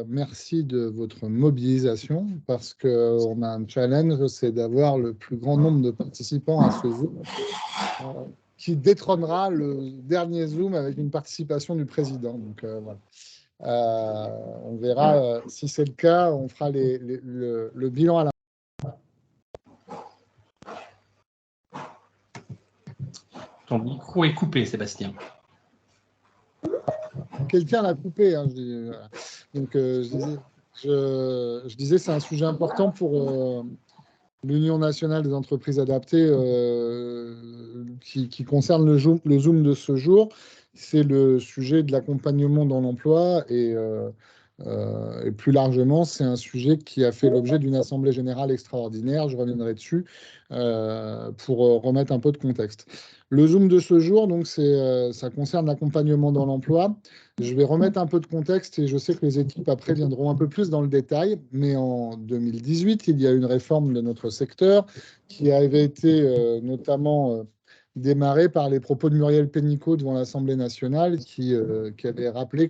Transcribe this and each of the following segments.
merci de votre mobilisation parce qu'on a un challenge, c'est d'avoir le plus grand nombre de participants à ce Zoom qui détrônera le dernier Zoom avec une participation du président. Donc voilà. On verra si c'est le cas, on fera le bilan à la Ton micro est coupé, Sébastien. Quelqu'un l'a coupé. Hein, voilà. Donc, je disais, c'est un sujet important pour l'Union nationale des entreprises adaptées qui concerne le Zoom de ce jour. C'est le sujet de l'accompagnement dans l'emploi et plus largement, c'est un sujet qui a fait l'objet d'une assemblée générale extraordinaire. Je reviendrai dessus pour remettre un peu de contexte. Le Zoom de ce jour, donc, ça concerne l'accompagnement dans l'emploi. Je vais remettre un peu de contexte et je sais que les équipes après viendront un peu plus dans le détail. Mais en 2018, il y a eu une réforme de notre secteur qui avait été notamment démarrée par les propos de Muriel Pénicaud devant l'Assemblée nationale qui avait rappelé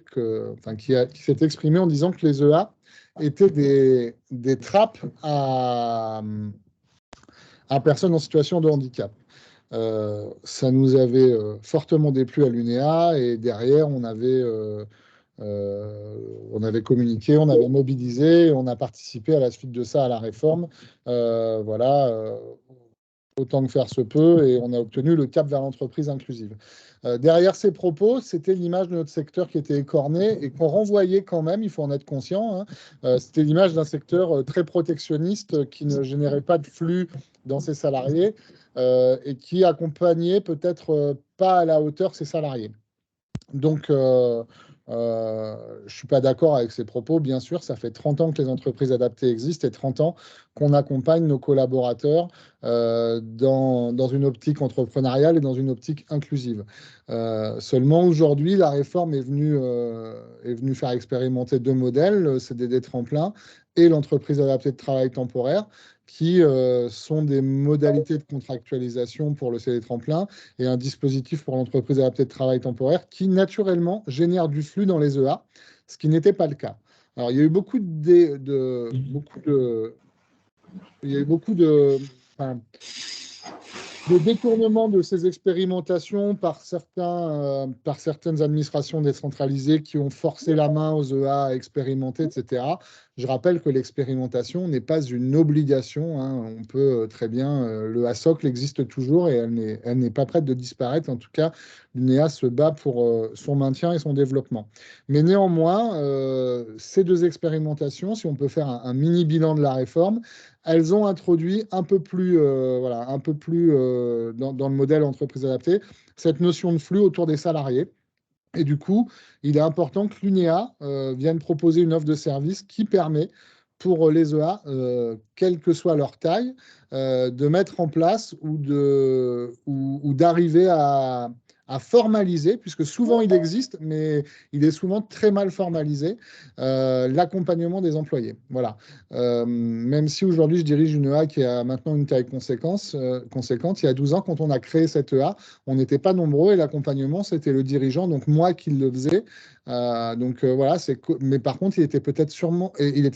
qui s'est exprimé en disant que les EA étaient des trappes à personnes en situation de handicap. Ça nous avait fortement déplu à l'UNEA et derrière, on avait communiqué, on avait mobilisé, on a participé à la suite de ça à la réforme. Autant que faire se peut, et on a obtenu le cap vers l'entreprise inclusive. Derrière ces propos, c'était l'image de notre secteur qui était écorné et qu'on renvoyait quand même, il faut en être conscient. Hein. C'était l'image d'un secteur très protectionniste qui ne générait pas de flux dans ses salariés et qui accompagnait peut-être pas à la hauteur ses salariés. Donc, je ne suis pas d'accord avec ces propos. Bien sûr, ça fait 30 ans que les entreprises adaptées existent et 30 ans qu'on accompagne nos collaborateurs dans une optique entrepreneuriale et dans une optique inclusive. Seulement, aujourd'hui, la réforme est venue faire expérimenter deux modèles, le CDD tremplin et l'entreprise adaptée de travail temporaire, qui sont des modalités de contractualisation pour le CDD tremplin et un dispositif pour l'entreprise adaptée de travail temporaire qui, naturellement, génère du flux dans les EA, ce qui n'était pas le cas. Alors, il y a eu beaucoup de détournement de ces expérimentations par certaines administrations décentralisées qui ont forcé la main aux EA à expérimenter, etc. Je rappelle que l'expérimentation n'est pas une obligation. Hein. On peut très bien, le HASOCL existe toujours et elle n'est pas prête de disparaître. En tout cas, l'UNEA se bat pour son maintien et son développement. Mais néanmoins, ces deux expérimentations, si on peut faire un mini bilan de la réforme, elles ont introduit un peu plus dans le modèle entreprise adaptée cette notion de flux autour des salariés. Et du coup, il est important que l'UNEA vienne proposer une offre de service qui permet pour les EA, quelle que soit leur taille, de mettre en place ou d'arriver à formaliser, puisque souvent il existe, mais il est souvent très mal formalisé, l'accompagnement des employés. Voilà. Même si aujourd'hui je dirige une EA qui a maintenant une taille conséquente, il y a 12 ans, quand on a créé cette EA, on n'était pas nombreux et l'accompagnement, c'était le dirigeant, donc moi qui le faisais. Voilà, mais par contre, il était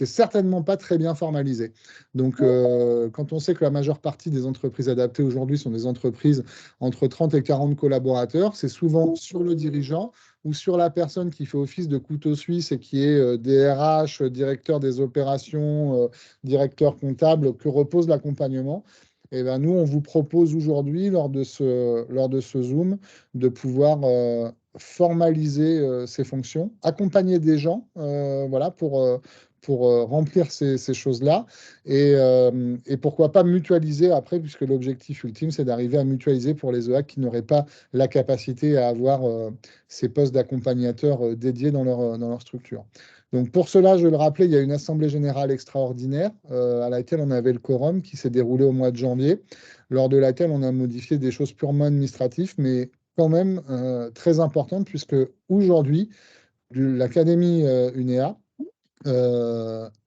certainement pas très bien formalisé. Donc, quand on sait que la majeure partie des entreprises adaptées aujourd'hui sont des entreprises entre 30 et 40 collaborateurs, c'est souvent sur le dirigeant ou sur la personne qui fait office de couteau suisse et qui est DRH, directeur des opérations, directeur comptable, que repose l'accompagnement. Et ben nous, on vous propose aujourd'hui, lors de ce Zoom, de pouvoir formaliser ces fonctions, accompagner des gens voilà, pour remplir ces choses-là et pourquoi pas mutualiser après, puisque l'objectif ultime, c'est d'arriver à mutualiser pour les EA qui n'auraient pas la capacité à avoir ces postes d'accompagnateurs dédiés dans leur structure. Donc pour cela, je le rappelais, il y a une assemblée générale extraordinaire à laquelle on avait le quorum qui s'est déroulé au mois de janvier, lors de laquelle on a modifié des choses purement administratives, mais quand même très importantes, puisque aujourd'hui, l'Académie UNEA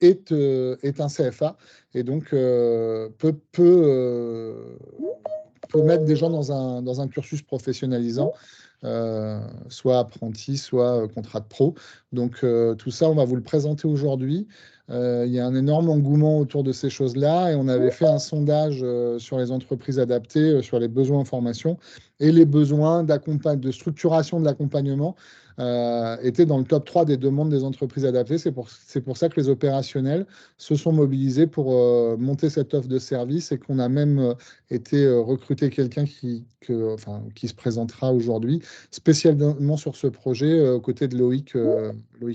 est un CFA et donc peut mettre des gens dans un cursus professionnalisant soit apprenti, soit contrat de pro. Donc tout ça, on va vous le présenter aujourd'hui. Il y a un énorme engouement autour de ces choses-là et on avait fait un sondage sur les entreprises adaptées, sur les besoins en formation et les besoins de structuration de l'accompagnement étaient dans le top 3 des demandes des entreprises adaptées. C'est pour ça que les opérationnels se sont mobilisés pour monter cette offre de service et qu'on a même été recruter quelqu'un qui se présentera aujourd'hui spécialement sur ce projet aux côtés de Loïc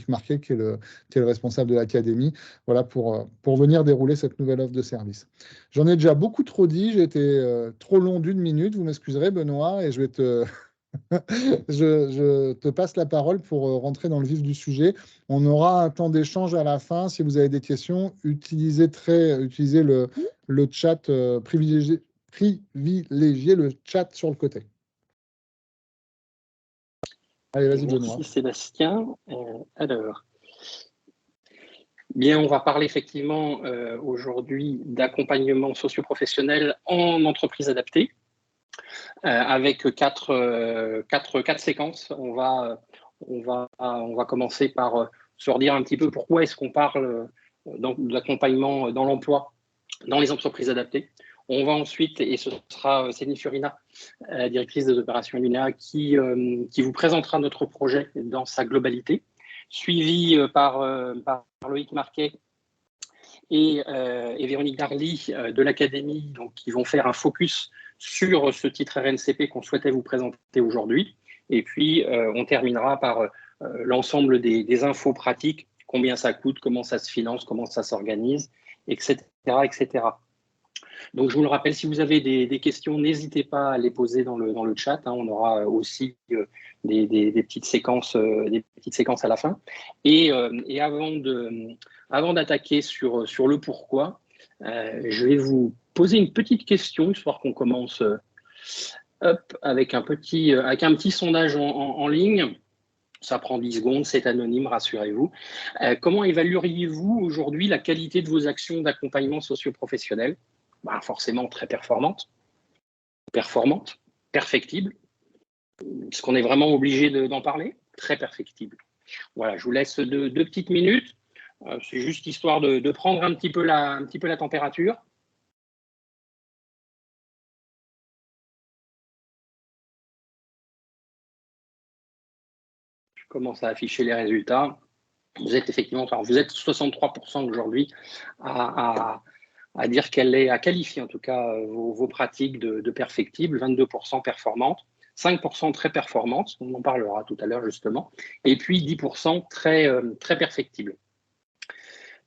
Marquet qui est le responsable de l'académie, voilà, pour venir dérouler cette nouvelle offre de service. J'en ai déjà beaucoup trop dit, j'ai été trop long d'1 minute, vous m'excuserez Benoît, et je te passe la parole pour rentrer dans le vif du sujet. On aura un temps d'échange à la fin. Si vous avez des questions, utilisez le chat, privilégiez le chat sur le côté. Allez, vas-y Benoît. Merci Sébastien. Alors, bien, on va parler effectivement aujourd'hui d'accompagnement socio-professionnel en entreprise adaptée. Avec quatre séquences. On va commencer par se redire un petit peu pourquoi est-ce qu'on parle de l'accompagnement dans l'emploi dans les entreprises adaptées. On va ensuite, et ce sera Céline Furina, directrice des opérations Lumina, qui vous présentera notre projet dans sa globalité, suivi par Loïc Marquet et Véronique Darly de l'Académie, donc qui vont faire un focus sur ce titre RNCP qu'on souhaitait vous présenter aujourd'hui. Et puis, on terminera par l'ensemble des infos pratiques, combien ça coûte, comment ça se finance, comment ça s'organise, etc., etc. Donc, je vous le rappelle, si vous avez des questions, n'hésitez pas à les poser dans le chat. On aura aussi des petites séquences à la fin. Et avant d'attaquer sur le pourquoi, je vais vous poser une petite question, histoire qu'on commence avec un petit sondage en ligne. Ça prend 10 secondes, c'est anonyme, rassurez-vous. Comment évalueriez-vous aujourd'hui la qualité de vos actions d'accompagnement socio-professionnel ? Forcément très performante, perfectible. Est-ce qu'on est vraiment obligé d'en parler ? Très perfectible. Voilà, je vous laisse deux petites minutes. C'est juste histoire de prendre un petit peu la température. Je commence à afficher les résultats. Vous êtes 63% aujourd'hui à dire à qualifier en tout cas vos pratiques de perfectibles, 22% performantes, 5% très performantes, on en parlera tout à l'heure justement, et puis 10% très perfectibles.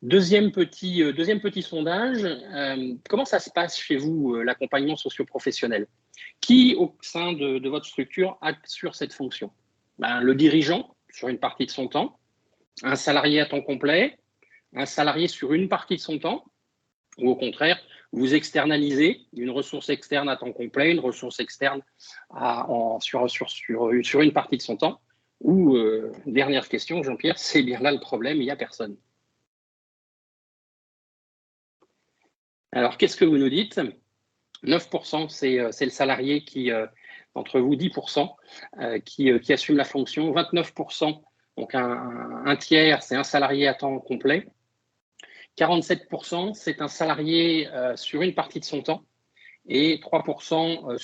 Deuxième petit sondage, comment ça se passe chez vous, l'accompagnement socio-professionnel ? Qui, au sein de votre structure, assure cette fonction ? Le dirigeant, sur une partie de son temps, un salarié à temps complet, un salarié sur une partie de son temps, ou au contraire, vous externalisez une ressource externe à temps complet, une ressource externe sur une partie de son temps, ou, dernière question, Jean-Pierre, c'est bien là le problème, il n'y a personne. Alors, qu'est-ce que vous nous dites ? 9%, c'est le salarié qui, entre vous, 10%, qui assume la fonction. 29%, donc un tiers, c'est un salarié à temps complet. 47%, c'est un salarié sur une partie de son temps. Et 3%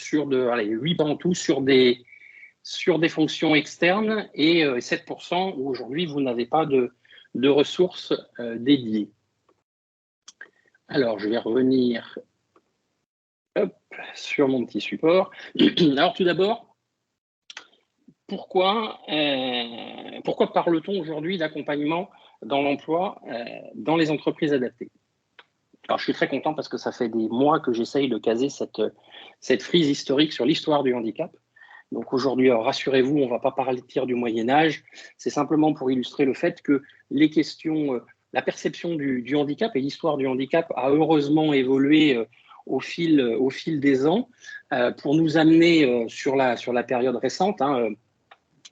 8 en tout, sur des fonctions externes. Et 7% où aujourd'hui, vous n'avez pas de ressources dédiées. Alors, je vais revenir sur mon petit support. Alors, tout d'abord, pourquoi parle-t-on aujourd'hui d'accompagnement dans l'emploi dans les entreprises adaptées ? Alors, je suis très content parce que ça fait des mois que j'essaye de caser cette frise historique sur l'histoire du handicap. Donc aujourd'hui, rassurez-vous, on ne va pas partir du Moyen-Âge. C'est simplement pour illustrer le fait que les questions, la perception du handicap et l'histoire du handicap a heureusement évolué au fil des ans pour nous amener sur la période récente,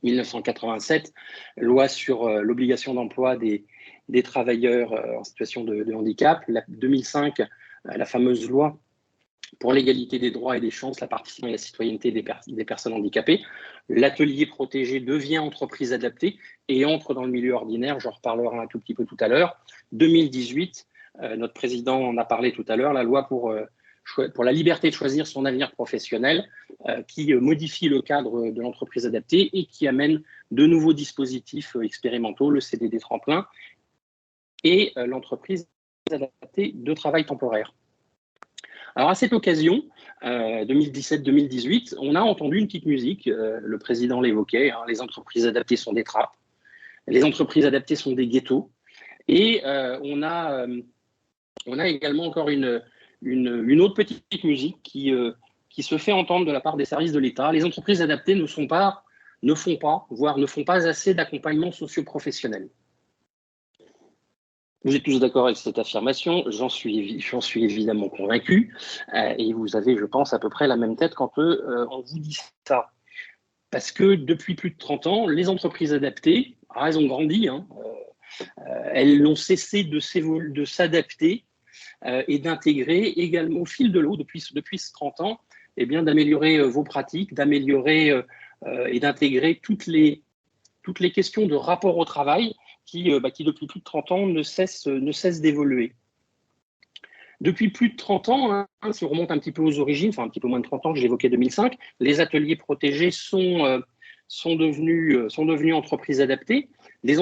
1987, loi sur l'obligation d'emploi des travailleurs en situation de handicap. 2005, la fameuse loi pour l'égalité des droits et des chances, la participation et la citoyenneté des personnes handicapées. L'atelier protégé devient entreprise adaptée et entre dans le milieu ordinaire, j'en reparlerai un tout petit peu tout à l'heure. 2018, notre président en a parlé tout à l'heure, la loi pour la liberté de choisir son avenir professionnel, qui modifie le cadre de l'entreprise adaptée et qui amène de nouveaux dispositifs expérimentaux, le CDD tremplin et l'entreprise adaptée de travail temporaire. Alors à cette occasion, 2017-2018, on a entendu une petite musique, le président l'évoquait, hein, les entreprises adaptées sont des trappes, les entreprises adaptées sont des ghettos, et on a également encore une autre petite musique qui se fait entendre de la part des services de l'État. Les entreprises adaptées ne font pas, voire ne font pas assez d'accompagnement socio-professionnel. Vous êtes tous d'accord avec cette affirmation, j'en suis évidemment convaincu, et vous avez, je pense, à peu près la même tête quand on vous dit ça. Parce que depuis plus de 30 ans, les entreprises adaptées, elles ont grandi, hein, elles n'ont cessé de s'adapter et d'intégrer également au fil de l'eau, depuis ces 30 ans, eh bien, d'améliorer vos pratiques, d'améliorer et d'intégrer toutes les questions de rapport au travail qui depuis plus de 30 ans ne cessent d'évoluer. Depuis plus de 30 ans, hein, si on remonte un petit peu aux origines, enfin un petit peu moins de 30 ans, j'évoquais 2005, les ateliers protégés sont devenus entreprises adaptées. Les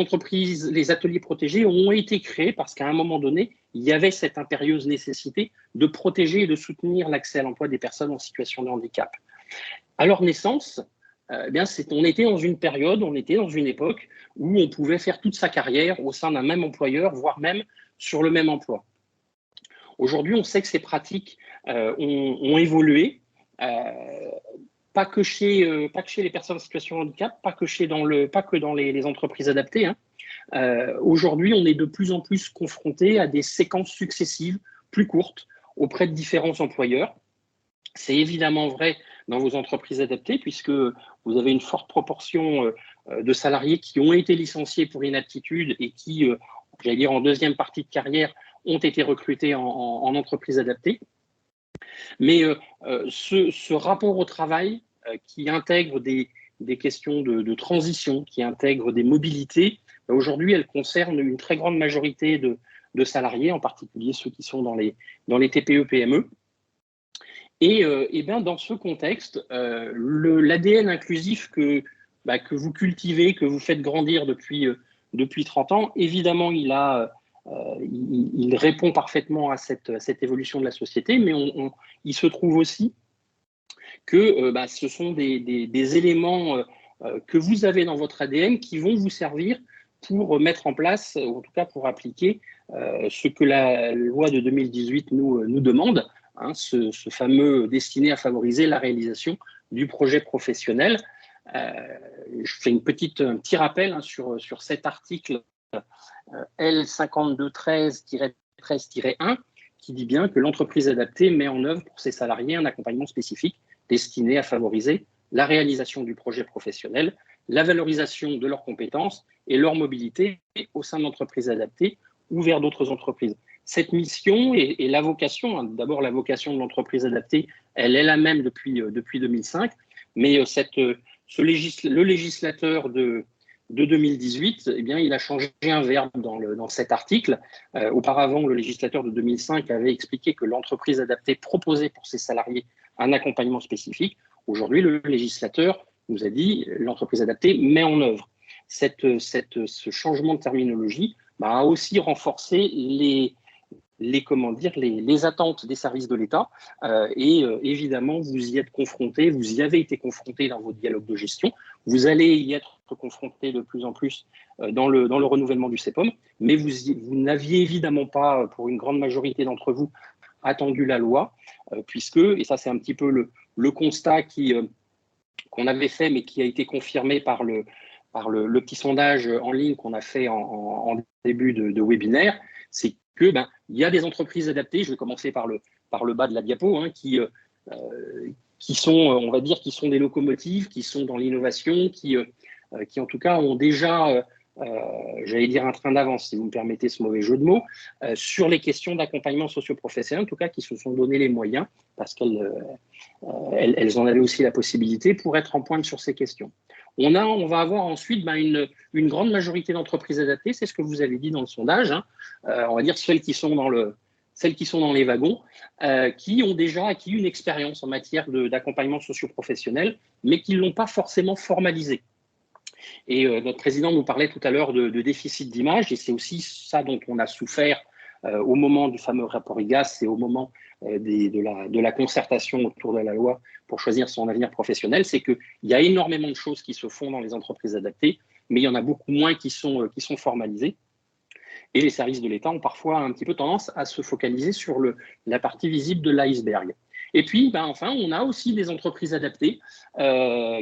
ateliers protégés ont été créés parce qu'à un moment donné, il y avait cette impérieuse nécessité de protéger et de soutenir l'accès à l'emploi des personnes en situation de handicap. À leur naissance, on était dans une période, on était dans une époque où on pouvait faire toute sa carrière au sein d'un même employeur, voire même sur le même emploi. Aujourd'hui, on sait que ces pratiques ont évolué, pas que chez les personnes en situation de handicap, pas que dans les entreprises adaptées, hein. Aujourd'hui, on est de plus en plus confronté à des séquences successives plus courtes auprès de différents employeurs. C'est évidemment vrai dans vos entreprises adaptées puisque vous avez une forte proportion de salariés qui ont été licenciés pour inaptitude et qui, j'allais dire en deuxième partie de carrière, ont été recrutés en entreprise adaptée. Mais ce rapport au travail qui intègre des questions de transition, qui intègre des mobilités, aujourd'hui, elle concerne une très grande majorité de salariés, en particulier ceux qui sont dans les TPE-PME. Et dans ce contexte, l'ADN inclusif que vous cultivez, que vous faites grandir depuis 30 ans, évidemment, il répond parfaitement à cette évolution de la société, mais il se trouve aussi que ce sont des éléments que vous avez dans votre ADN qui vont vous servir pour mettre en place, ou en tout cas pour appliquer ce que la loi de 2018 nous demande, hein, ce fameux destiné à favoriser la réalisation du projet professionnel. Je fais un petit rappel hein, sur cet article L5213-13-1 qui dit bien que l'entreprise adaptée met en œuvre pour ses salariés un accompagnement spécifique destiné à favoriser la réalisation du projet professionnel, la valorisation de leurs compétences et leur mobilité au sein de l'entreprise adaptée ou vers d'autres entreprises. Cette mission et la vocation, hein, d'abord la vocation de l'entreprise adaptée, elle est la même depuis 2005, mais le législateur de 2018, eh bien, il a changé un verbe dans cet article. Auparavant, le législateur de 2005 avait expliqué que l'entreprise adaptée proposait pour ses salariés un accompagnement spécifique. Aujourd'hui, le législateur nous a dit l'entreprise adaptée met en œuvre. Ce changement de terminologie a aussi renforcé les attentes des services de l'État et évidemment, vous y êtes confrontés, vous y avez été confrontés dans vos dialogues de gestion, vous allez y être confrontés de plus en plus dans le renouvellement du CEPOM, mais vous n'aviez évidemment pas, pour une grande majorité d'entre vous, attendu la loi, puisque, et ça c'est un petit peu le constat qu'on avait fait, mais qui a été confirmé par le petit sondage en ligne qu'on a fait en début de webinaire, c'est que il y a des entreprises adaptées, je vais commencer par le bas de la diapo, hein, qui sont, on va dire, qui sont des locomotives, qui sont dans l'innovation, qui en tout cas ont déjà j'allais dire un train d'avance, si vous me permettez ce mauvais jeu de mots, sur les questions d'accompagnement socio-professionnel, en tout cas qui se sont donné les moyens, parce qu'elles en avaient aussi la possibilité pour être en pointe sur ces questions. On va avoir ensuite une grande majorité d'entreprises adaptées, c'est ce que vous avez dit dans le sondage, hein, on va dire celles qui sont dans les wagons, qui ont déjà acquis une expérience en matière d'accompagnement socio-professionnel, mais qui ne l'ont pas forcément formalisé. Et notre président nous parlait tout à l'heure de déficit d'image, et c'est aussi ça dont on a souffert au moment du fameux rapport IGAS et au moment de la concertation autour de la loi pour choisir son avenir professionnel, c'est qu'il y a énormément de choses qui se font dans les entreprises adaptées, mais il y en a beaucoup moins qui sont formalisées. Et les services de l'État ont parfois un petit peu tendance à se focaliser sur la partie visible de l'iceberg. Et puis, enfin, on a aussi des entreprises adaptées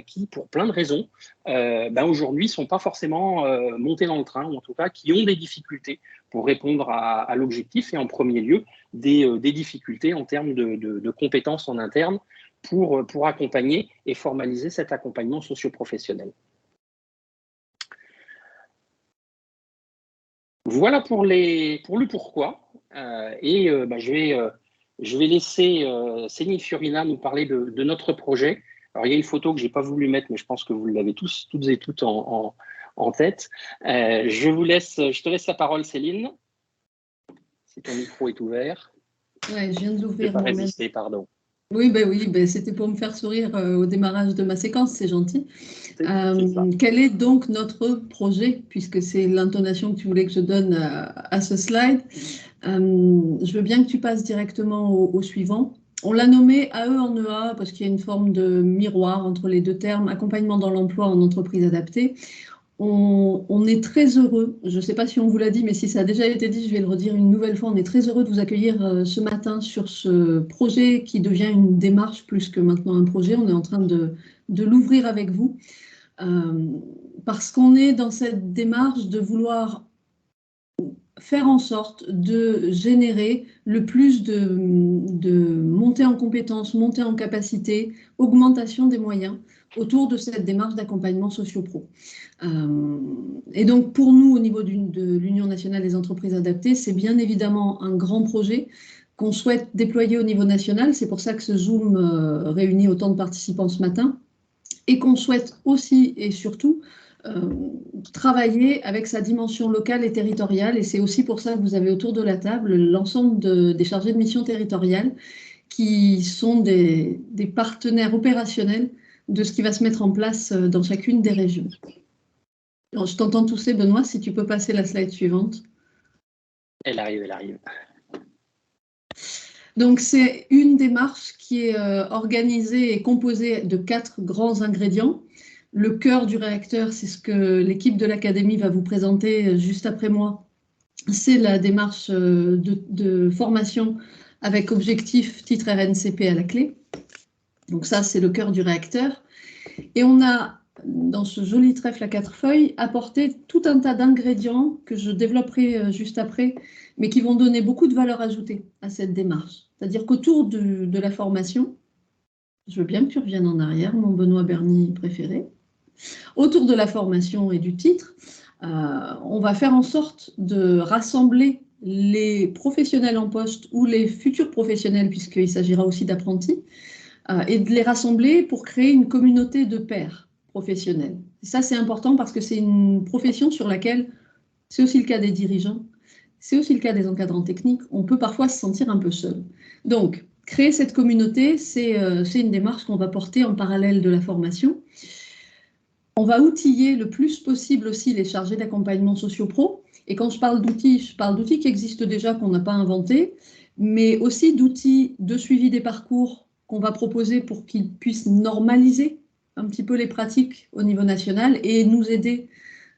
qui, pour plein de raisons, aujourd'hui ne sont pas forcément montées dans le train, ou en tout cas qui ont des difficultés pour répondre à l'objectif, et en premier lieu, des difficultés en termes de compétences en interne pour accompagner et formaliser cet accompagnement socio-professionnel. Voilà pour le pourquoi. Je vais laisser Céline Fiorina nous parler de notre projet. Alors, il y a une photo que je n'ai pas voulu mettre, mais je pense que vous l'avez toutes et toutes en tête. Je te laisse la parole, Céline. Si ton micro est ouvert. Ouais, je viens de l'ouvrir. Je ne vais pas résister, pardon. Oui, c'était pour me faire sourire au démarrage de ma séquence, c'est gentil. Quel est donc notre projet, puisque c'est l'intonation que tu voulais que je donne à ce slide. Je veux bien que tu passes directement au suivant. On l'a nommé AE en EA parce qu'il y a une forme de miroir entre les deux termes, accompagnement dans l'emploi en entreprise adaptée. On est très heureux, je ne sais pas si on vous l'a dit, mais si ça a déjà été dit, je vais le redire une nouvelle fois, on est très heureux de vous accueillir ce matin sur ce projet qui devient une démarche plus que maintenant un projet. On est en train de l'ouvrir avec vous parce qu'on est dans cette démarche de vouloir faire en sorte de générer le plus de montée en compétences, montée en capacité, augmentation des moyens autour de cette démarche d'accompagnement socio-pro. Et donc, pour nous, au niveau de l'Union nationale des entreprises adaptées, c'est bien évidemment un grand projet qu'on souhaite déployer au niveau national. C'est pour ça que ce Zoom réunit autant de participants ce matin et qu'on souhaite aussi et surtout travailler avec sa dimension locale et territoriale. Et c'est aussi pour ça que vous avez autour de la table l'ensemble des chargés de mission territoriale qui sont des partenaires opérationnels de ce qui va se mettre en place dans chacune des régions. Alors, je t'entends tousser, Benoît, si tu peux passer la slide suivante. Elle arrive. Donc, c'est une démarche qui est organisée et composée de 4 grands ingrédients. Le cœur du réacteur, c'est ce que l'équipe de l'Académie va vous présenter juste après moi. C'est la démarche de formation avec objectif titre RNCP à la clé. Donc ça, c'est le cœur du réacteur. Et on a, dans ce joli trèfle à 4 feuilles, apporté tout un tas d'ingrédients que je développerai juste après, mais qui vont donner beaucoup de valeur ajoutée à cette démarche. C'est-à-dire qu'autour de la formation, je veux bien que tu reviennes en arrière, mon Benoît Berny préféré, autour de la formation et du titre, on va faire en sorte de rassembler les professionnels en poste ou les futurs professionnels, puisqu'il s'agira aussi d'apprentis, et de les rassembler pour créer une communauté de pairs professionnels. Et ça, c'est important parce que c'est une profession sur laquelle, c'est aussi le cas des dirigeants, c'est aussi le cas des encadrants techniques, on peut parfois se sentir un peu seul. Donc, créer cette communauté, c'est une démarche qu'on va porter en parallèle de la formation. On va outiller le plus possible aussi les chargés d'accompagnement socio-pro. Et quand je parle d'outils qui existent déjà, qu'on n'a pas inventés, mais aussi d'outils de suivi des parcours qu'on va proposer pour qu'ils puissent normaliser un petit peu les pratiques au niveau national et nous aider.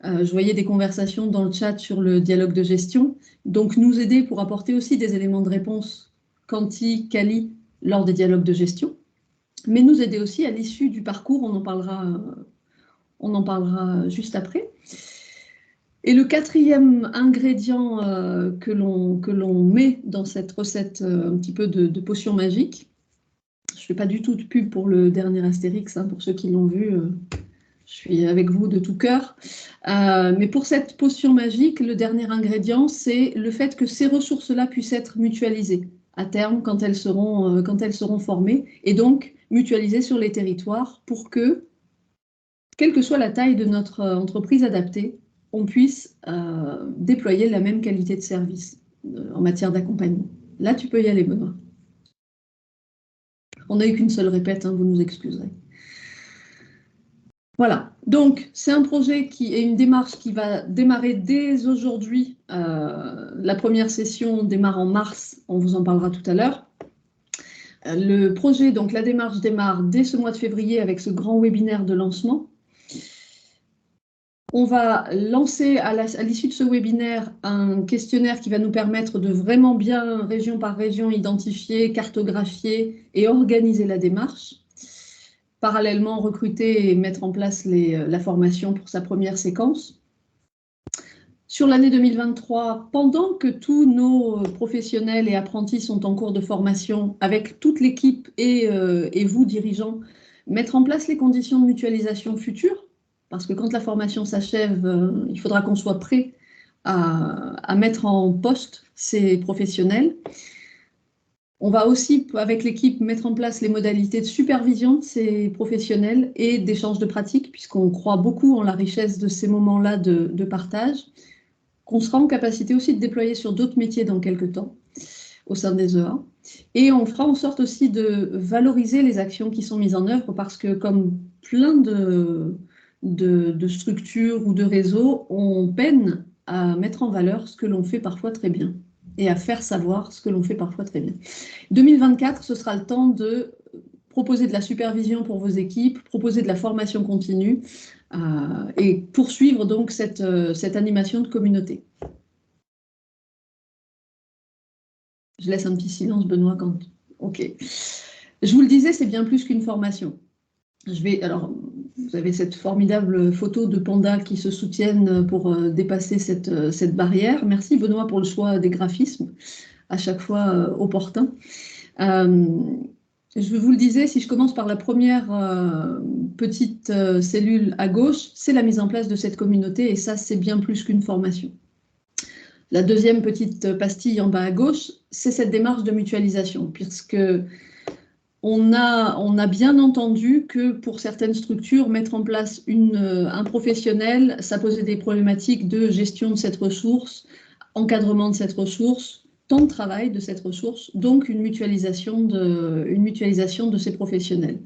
Je voyais des conversations dans le chat sur le dialogue de gestion, donc nous aider pour apporter aussi des éléments de réponse quanti, quali lors des dialogues de gestion, mais nous aider aussi à l'issue du parcours, on en parlera juste après. Et le 4e ingrédient que l'on met dans cette recette un petit peu de potion magique, je ne fais pas du tout de pub pour le dernier Astérix, hein, pour ceux qui l'ont vu, Je suis avec vous de tout cœur. Mais pour cette potion magique, le dernier ingrédient, c'est le fait que ces ressources-là puissent être mutualisées à terme quand elles seront formées, et donc mutualisées sur les territoires pour que, quelle que soit la taille de notre entreprise adaptée, on puisse déployer la même qualité de service en matière d'accompagnement. Là, tu peux y aller, Benoît. On n'a eu qu'une seule répète, hein, vous nous excuserez. Voilà, donc c'est un projet qui est une démarche qui va démarrer dès aujourd'hui. La première session démarre en mars, on vous en parlera tout à l'heure. Le projet, donc la démarche démarre dès ce mois de février avec ce grand webinaire de lancement. On va lancer à l'issue de ce webinaire un questionnaire qui va nous permettre de vraiment bien, région par région, identifier, cartographier et organiser la démarche. Parallèlement, recruter et mettre en place la formation pour sa première séquence. Sur l'année 2023, pendant que tous nos professionnels et apprentis sont en cours de formation, avec toute l'équipe et vous, dirigeants, mettre en place les conditions de mutualisation futures, parce que quand la formation s'achève, il faudra qu'on soit prêt à mettre en poste ces professionnels. On va aussi, avec l'équipe, mettre en place les modalités de supervision de ces professionnels et d'échange de pratiques, puisqu'on croit beaucoup en la richesse de ces moments-là de partage, qu'on sera en capacité aussi de déployer sur d'autres métiers dans quelques temps au sein des EA. Et on fera en sorte aussi de valoriser les actions qui sont mises en œuvre, parce que comme plein de structures ou de réseaux, on peine à mettre en valeur ce que l'on fait parfois très bien et à faire savoir ce que l'on fait parfois très bien. 2024, ce sera le temps de proposer de la supervision pour vos équipes, proposer de la formation continue et poursuivre donc cette animation de communauté. Je laisse un petit silence, Benoît, quand... OK. Je vous le disais, c'est bien plus qu'une formation. Alors, vous avez cette formidable photo de pandas qui se soutiennent pour dépasser cette barrière. Merci, Benoît, pour le choix des graphismes, à chaque fois opportun. Je vous le disais, si je commence par la première petite cellule à gauche, c'est la mise en place de cette communauté, et ça, c'est bien plus qu'une formation. La deuxième petite pastille en bas à gauche, c'est cette démarche de mutualisation, puisque on a bien entendu que pour certaines structures, mettre en place un professionnel, ça posait des problématiques de gestion de cette ressource, encadrement de cette ressource, temps de travail de cette ressource, donc une mutualisation de ces professionnels.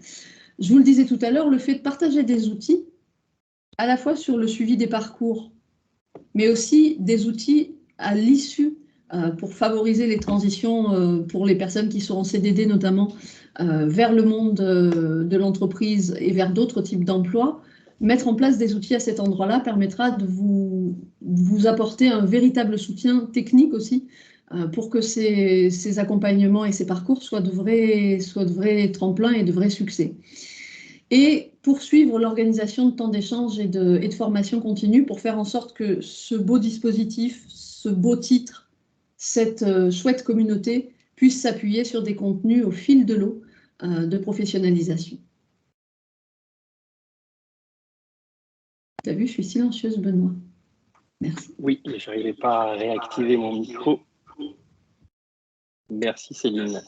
Je vous le disais tout à l'heure, le fait de partager des outils, à la fois sur le suivi des parcours, mais aussi des outils à l'issue pour favoriser les transitions pour les personnes qui sont en CDD notamment, vers le monde de l'entreprise et vers d'autres types d'emplois. Mettre en place des outils à cet endroit-là permettra de vous apporter un véritable soutien technique aussi pour que ces accompagnements et ces parcours soient de vrais tremplins et de vrais succès. Et poursuivre l'organisation de temps d'échange et de formation continue pour faire en sorte que ce beau dispositif, ce beau titre, cette chouette communauté puisse s'appuyer sur des contenus au fil de l'eau de professionnalisation. Tu as vu, je suis silencieuse, Benoît. Merci. Oui, mais je n'arrivais pas à réactiver mon micro. Merci, Céline.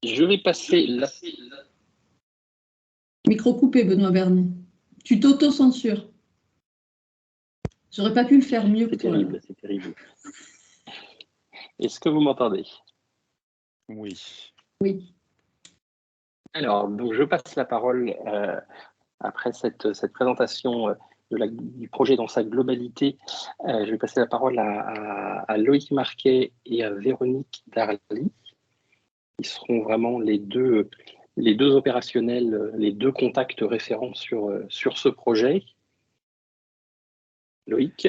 Je vais passer la... Micro coupé, Benoît Bernier. Tu t'auto-censures. J'aurais pas pu le faire mieux que toi. C'est terrible, c'est terrible. Est-ce que vous m'entendez? Oui. Oui. Alors, donc je passe la parole après cette présentation du projet dans sa globalité. Je vais passer la parole à Loïc Marquet et à Véronique Darly, qui seront vraiment les deux opérationnels, les deux contacts référents sur ce projet. Loïc.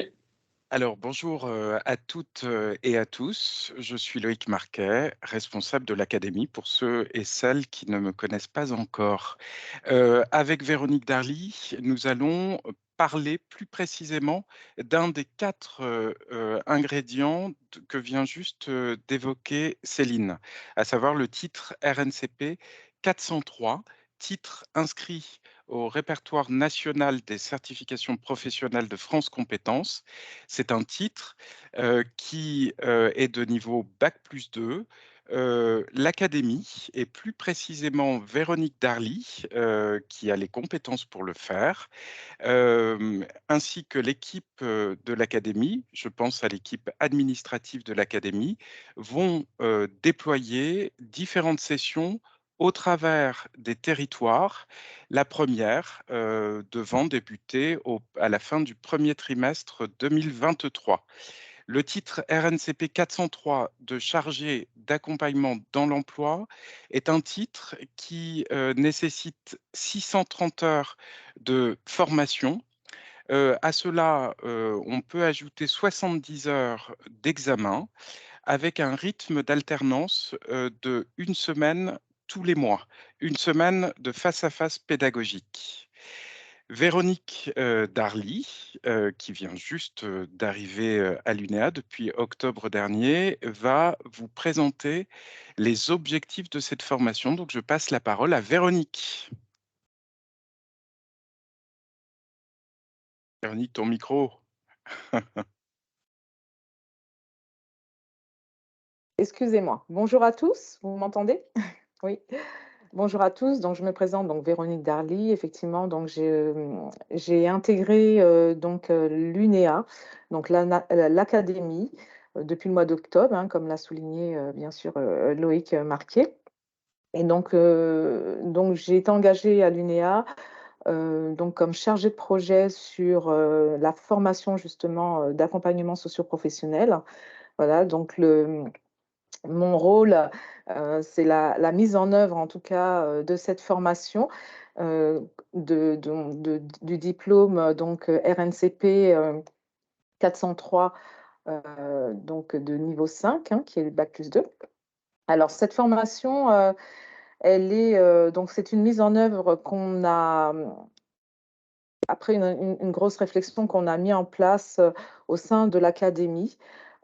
Alors, bonjour à toutes et à tous. Je suis Loïc Marquet, responsable de l'Académie pour ceux et celles qui ne me connaissent pas encore. Avec Véronique Darly, nous allons parler plus précisément d'un des 4 ingrédients que vient juste d'évoquer Céline, à savoir le titre RNCP 403, titre inscrit au répertoire national des certifications professionnelles de France Compétences. C'est un titre qui est de niveau Bac+2. L'académie, et plus précisément Véronique Darly, qui a les compétences pour le faire, ainsi que l'équipe de l'académie, je pense à l'équipe administrative de l'académie, vont déployer différentes sessions au travers des territoires. La première devant débuter à la fin du premier trimestre 2023. Le titre RNCP 403 de chargé d'accompagnement dans l'emploi est un titre qui nécessite 630 heures de formation. À cela, on peut ajouter 70 heures d'examen avec un rythme d'alternance de une semaine tous les mois, une semaine de face-à-face pédagogique. Véronique Darly, qui vient juste d'arriver à l'UNEA depuis octobre dernier, va vous présenter les objectifs de cette formation. Donc, je passe la parole à Véronique. Véronique, ton micro. Excusez-moi. Bonjour à tous, vous m'entendez? Oui. Bonjour à tous, donc je me présente, donc Véronique Darly. Effectivement, donc j'ai intégré l'UNEA, donc l'académie, depuis le mois d'octobre, hein, comme l'a souligné bien sûr Loïc Marquet. Et donc j'ai été engagée à l'UNEA donc comme chargée de projet sur la formation justement d'accompagnement socio-professionnel. Voilà, donc mon rôle, c'est la mise en œuvre, en tout cas, de cette formation, du diplôme donc RNCP 403, donc de niveau 5, hein, qui est le Bac+2. Alors cette formation, elle est donc c'est une mise en œuvre qu'on a, après une grosse réflexion qu'on a mis en place au sein de l'académie.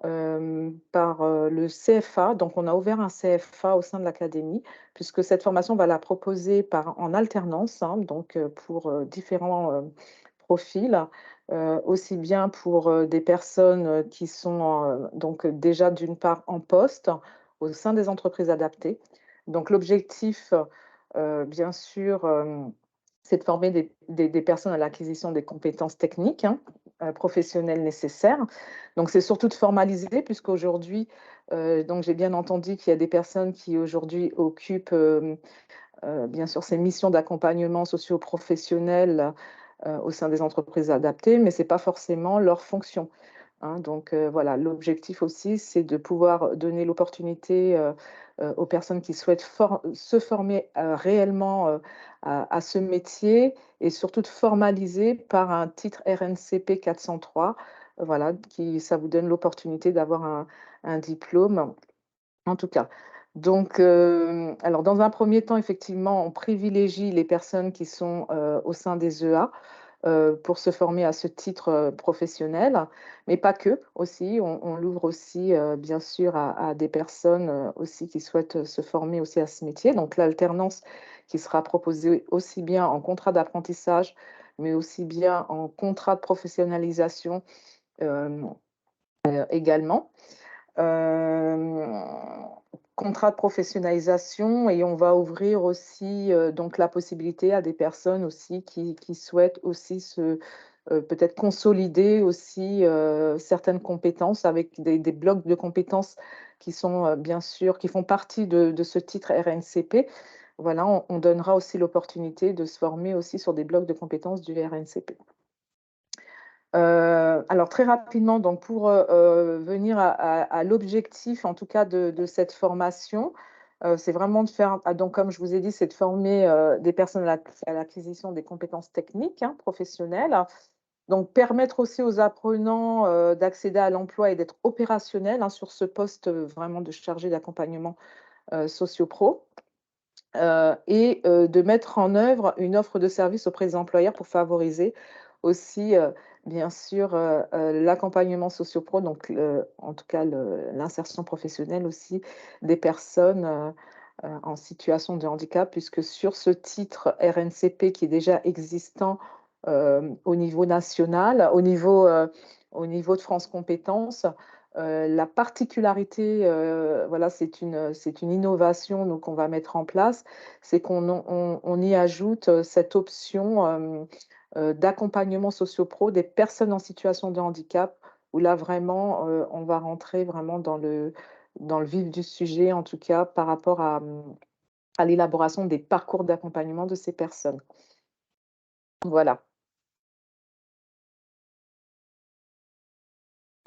Par le CFA. Donc, on a ouvert un CFA au sein de l'académie, puisque cette formation, on va la proposer en alternance, hein, donc pour différents profils, aussi bien pour des personnes qui sont donc déjà d'une part en poste au sein des entreprises adaptées. Donc, l'objectif, bien sûr, c'est de former des personnes à l'acquisition des compétences techniques, hein, professionnelles nécessaires. Donc, c'est surtout de formaliser, puisqu'aujourd'hui, donc j'ai bien entendu qu'il y a des personnes qui aujourd'hui occupent bien sûr ces missions d'accompagnement socio-professionnel au sein des entreprises adaptées, mais ce n'est pas forcément leur fonction. Hein. Donc voilà, l'objectif aussi, c'est de pouvoir donner l'opportunité aux personnes qui souhaitent se former réellement à ce métier, et surtout de formaliser par un titre RNCP 403. Voilà, ça vous donne l'opportunité d'avoir un diplôme, en tout cas. Donc, alors dans un premier temps, effectivement, on privilégie les personnes qui sont au sein des EA pour se former à ce titre professionnel, mais pas que, aussi. On l'ouvre aussi, bien sûr, à des personnes aussi qui souhaitent se former aussi à ce métier. Donc, l'alternance qui sera proposée aussi bien en contrat d'apprentissage, mais aussi bien en contrat de professionnalisation également. Contrat de professionnalisation, et on va ouvrir aussi donc la possibilité à des personnes aussi qui souhaitent aussi peut-être consolider aussi certaines compétences avec des blocs de compétences qui sont bien sûr, qui font partie de ce titre RNCP. Voilà, on donnera aussi l'opportunité de se former aussi sur des blocs de compétences du RNCP. Alors très rapidement, donc pour venir à l'objectif, en tout cas de cette formation, c'est vraiment de faire, donc comme je vous ai dit, c'est de former des personnes à l'acquisition des compétences techniques, hein, professionnelles. Donc permettre aussi aux apprenants d'accéder à l'emploi et d'être opérationnels, hein, sur ce poste vraiment de chargé d'accompagnement socio-pro. Et de mettre en œuvre une offre de service auprès des employeurs pour favoriser aussi, bien sûr, l'accompagnement socio-pro, donc en tout cas l'insertion professionnelle aussi des personnes en situation de handicap, puisque sur ce titre RNCP qui est déjà existant au niveau national, au niveau de France Compétences, la particularité, voilà, c'est une innovation qu'on va mettre en place, c'est qu'on y ajoute cette option d'accompagnement socio-pro des personnes en situation de handicap, où là vraiment, on va rentrer vraiment dans le vif du sujet, en tout cas par rapport à l'élaboration des parcours d'accompagnement de ces personnes. Voilà.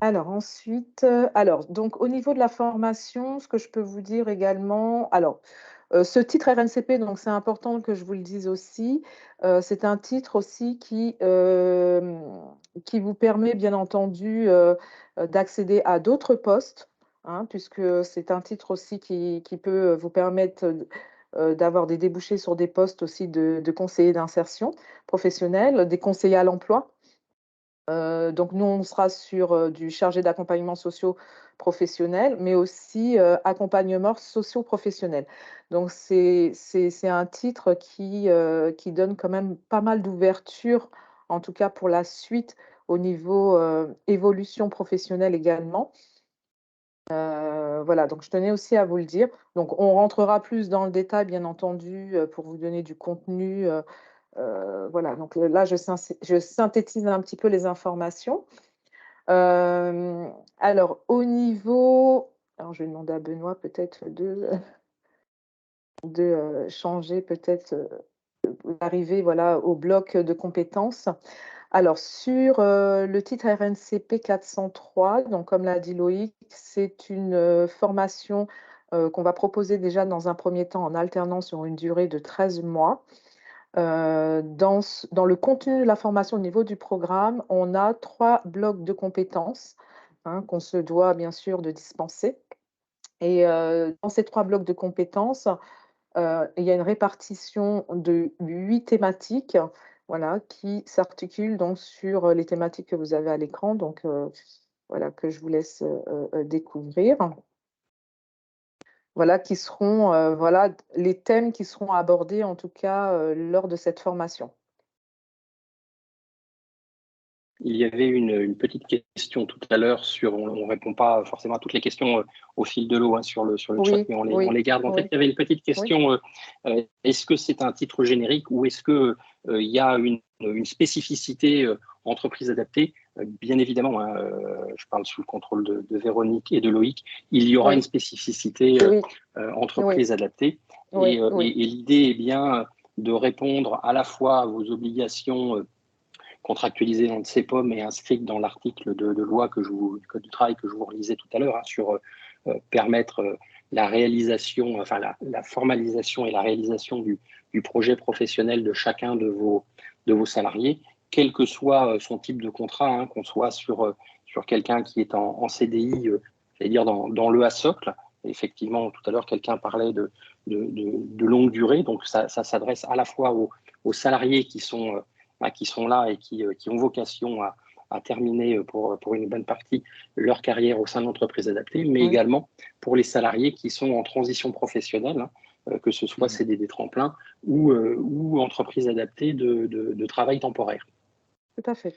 Alors ensuite, donc au niveau de la formation, ce que je peux vous dire également, ce titre RNCP, donc c'est important que je vous le dise aussi, c'est un titre aussi qui vous permet bien entendu d'accéder à d'autres postes, hein, puisque c'est un titre aussi qui peut vous permettre d'avoir des débouchés sur des postes aussi de conseillers d'insertion professionnelle, des conseillers à l'emploi. Donc nous, on sera sur du chargé d'accompagnement socio-professionnel, mais aussi accompagnement socio-professionnel. Donc c'est un titre qui donne quand même pas mal d'ouverture, en tout cas pour la suite, au niveau évolution professionnelle également. Voilà, donc je tenais aussi à vous le dire. Donc on rentrera plus dans le détail, bien entendu, pour vous donner du contenu. Voilà, donc là, je synthétise un petit peu les informations. Alors, au niveau... Alors, je vais demander à Benoît peut-être de changer, peut-être d'arriver voilà, au bloc de compétences. Alors, sur le titre RNCP 403, donc comme l'a dit Loïc, c'est une formation qu'on va proposer déjà dans un premier temps en alternance sur une durée de 13 mois. Dans le contenu de la formation au niveau du programme, on a 3 blocs de compétences qu'on se doit bien sûr de dispenser. Et dans ces 3 blocs de compétences, il y a une répartition de 8 thématiques, voilà, qui s'articulent donc sur les thématiques que vous avez à l'écran, donc voilà, que je vous laisse découvrir. Voilà, qui seront voilà, les thèmes qui seront abordés en tout cas lors de cette formation. Il y avait une petite question tout à l'heure sur, on ne répond pas forcément à toutes les questions au fil de l'eau sur le chat, mais on les garde en tête. Il y avait une petite question, est-ce que c'est un titre générique ou est-ce qu'il y a une spécificité entreprise adaptée? Bien évidemment, je parle sous le contrôle de Véronique et de Loïc, il y aura une spécificité entreprise adaptée. Et l'idée est bien de répondre à la fois à vos obligations contractualisé dans le CEPOM et inscrite dans l'article de loi du Code du travail que je vous relisais tout à l'heure, sur permettre la réalisation, enfin la formalisation et la réalisation du projet professionnel de chacun de vos salariés, quel que soit son type de contrat, qu'on soit sur quelqu'un qui est en CDI, c'est-à-dire dans le socle. Effectivement, tout à l'heure, quelqu'un parlait de longue durée, donc ça s'adresse à la fois aux salariés qui sont là et qui ont vocation à terminer pour une bonne partie leur carrière au sein de l'entreprise adaptée, mais également pour les salariés qui sont en transition professionnelle, que ce soit CDD tremplin ou entreprise adaptée de travail temporaire. Tout à fait.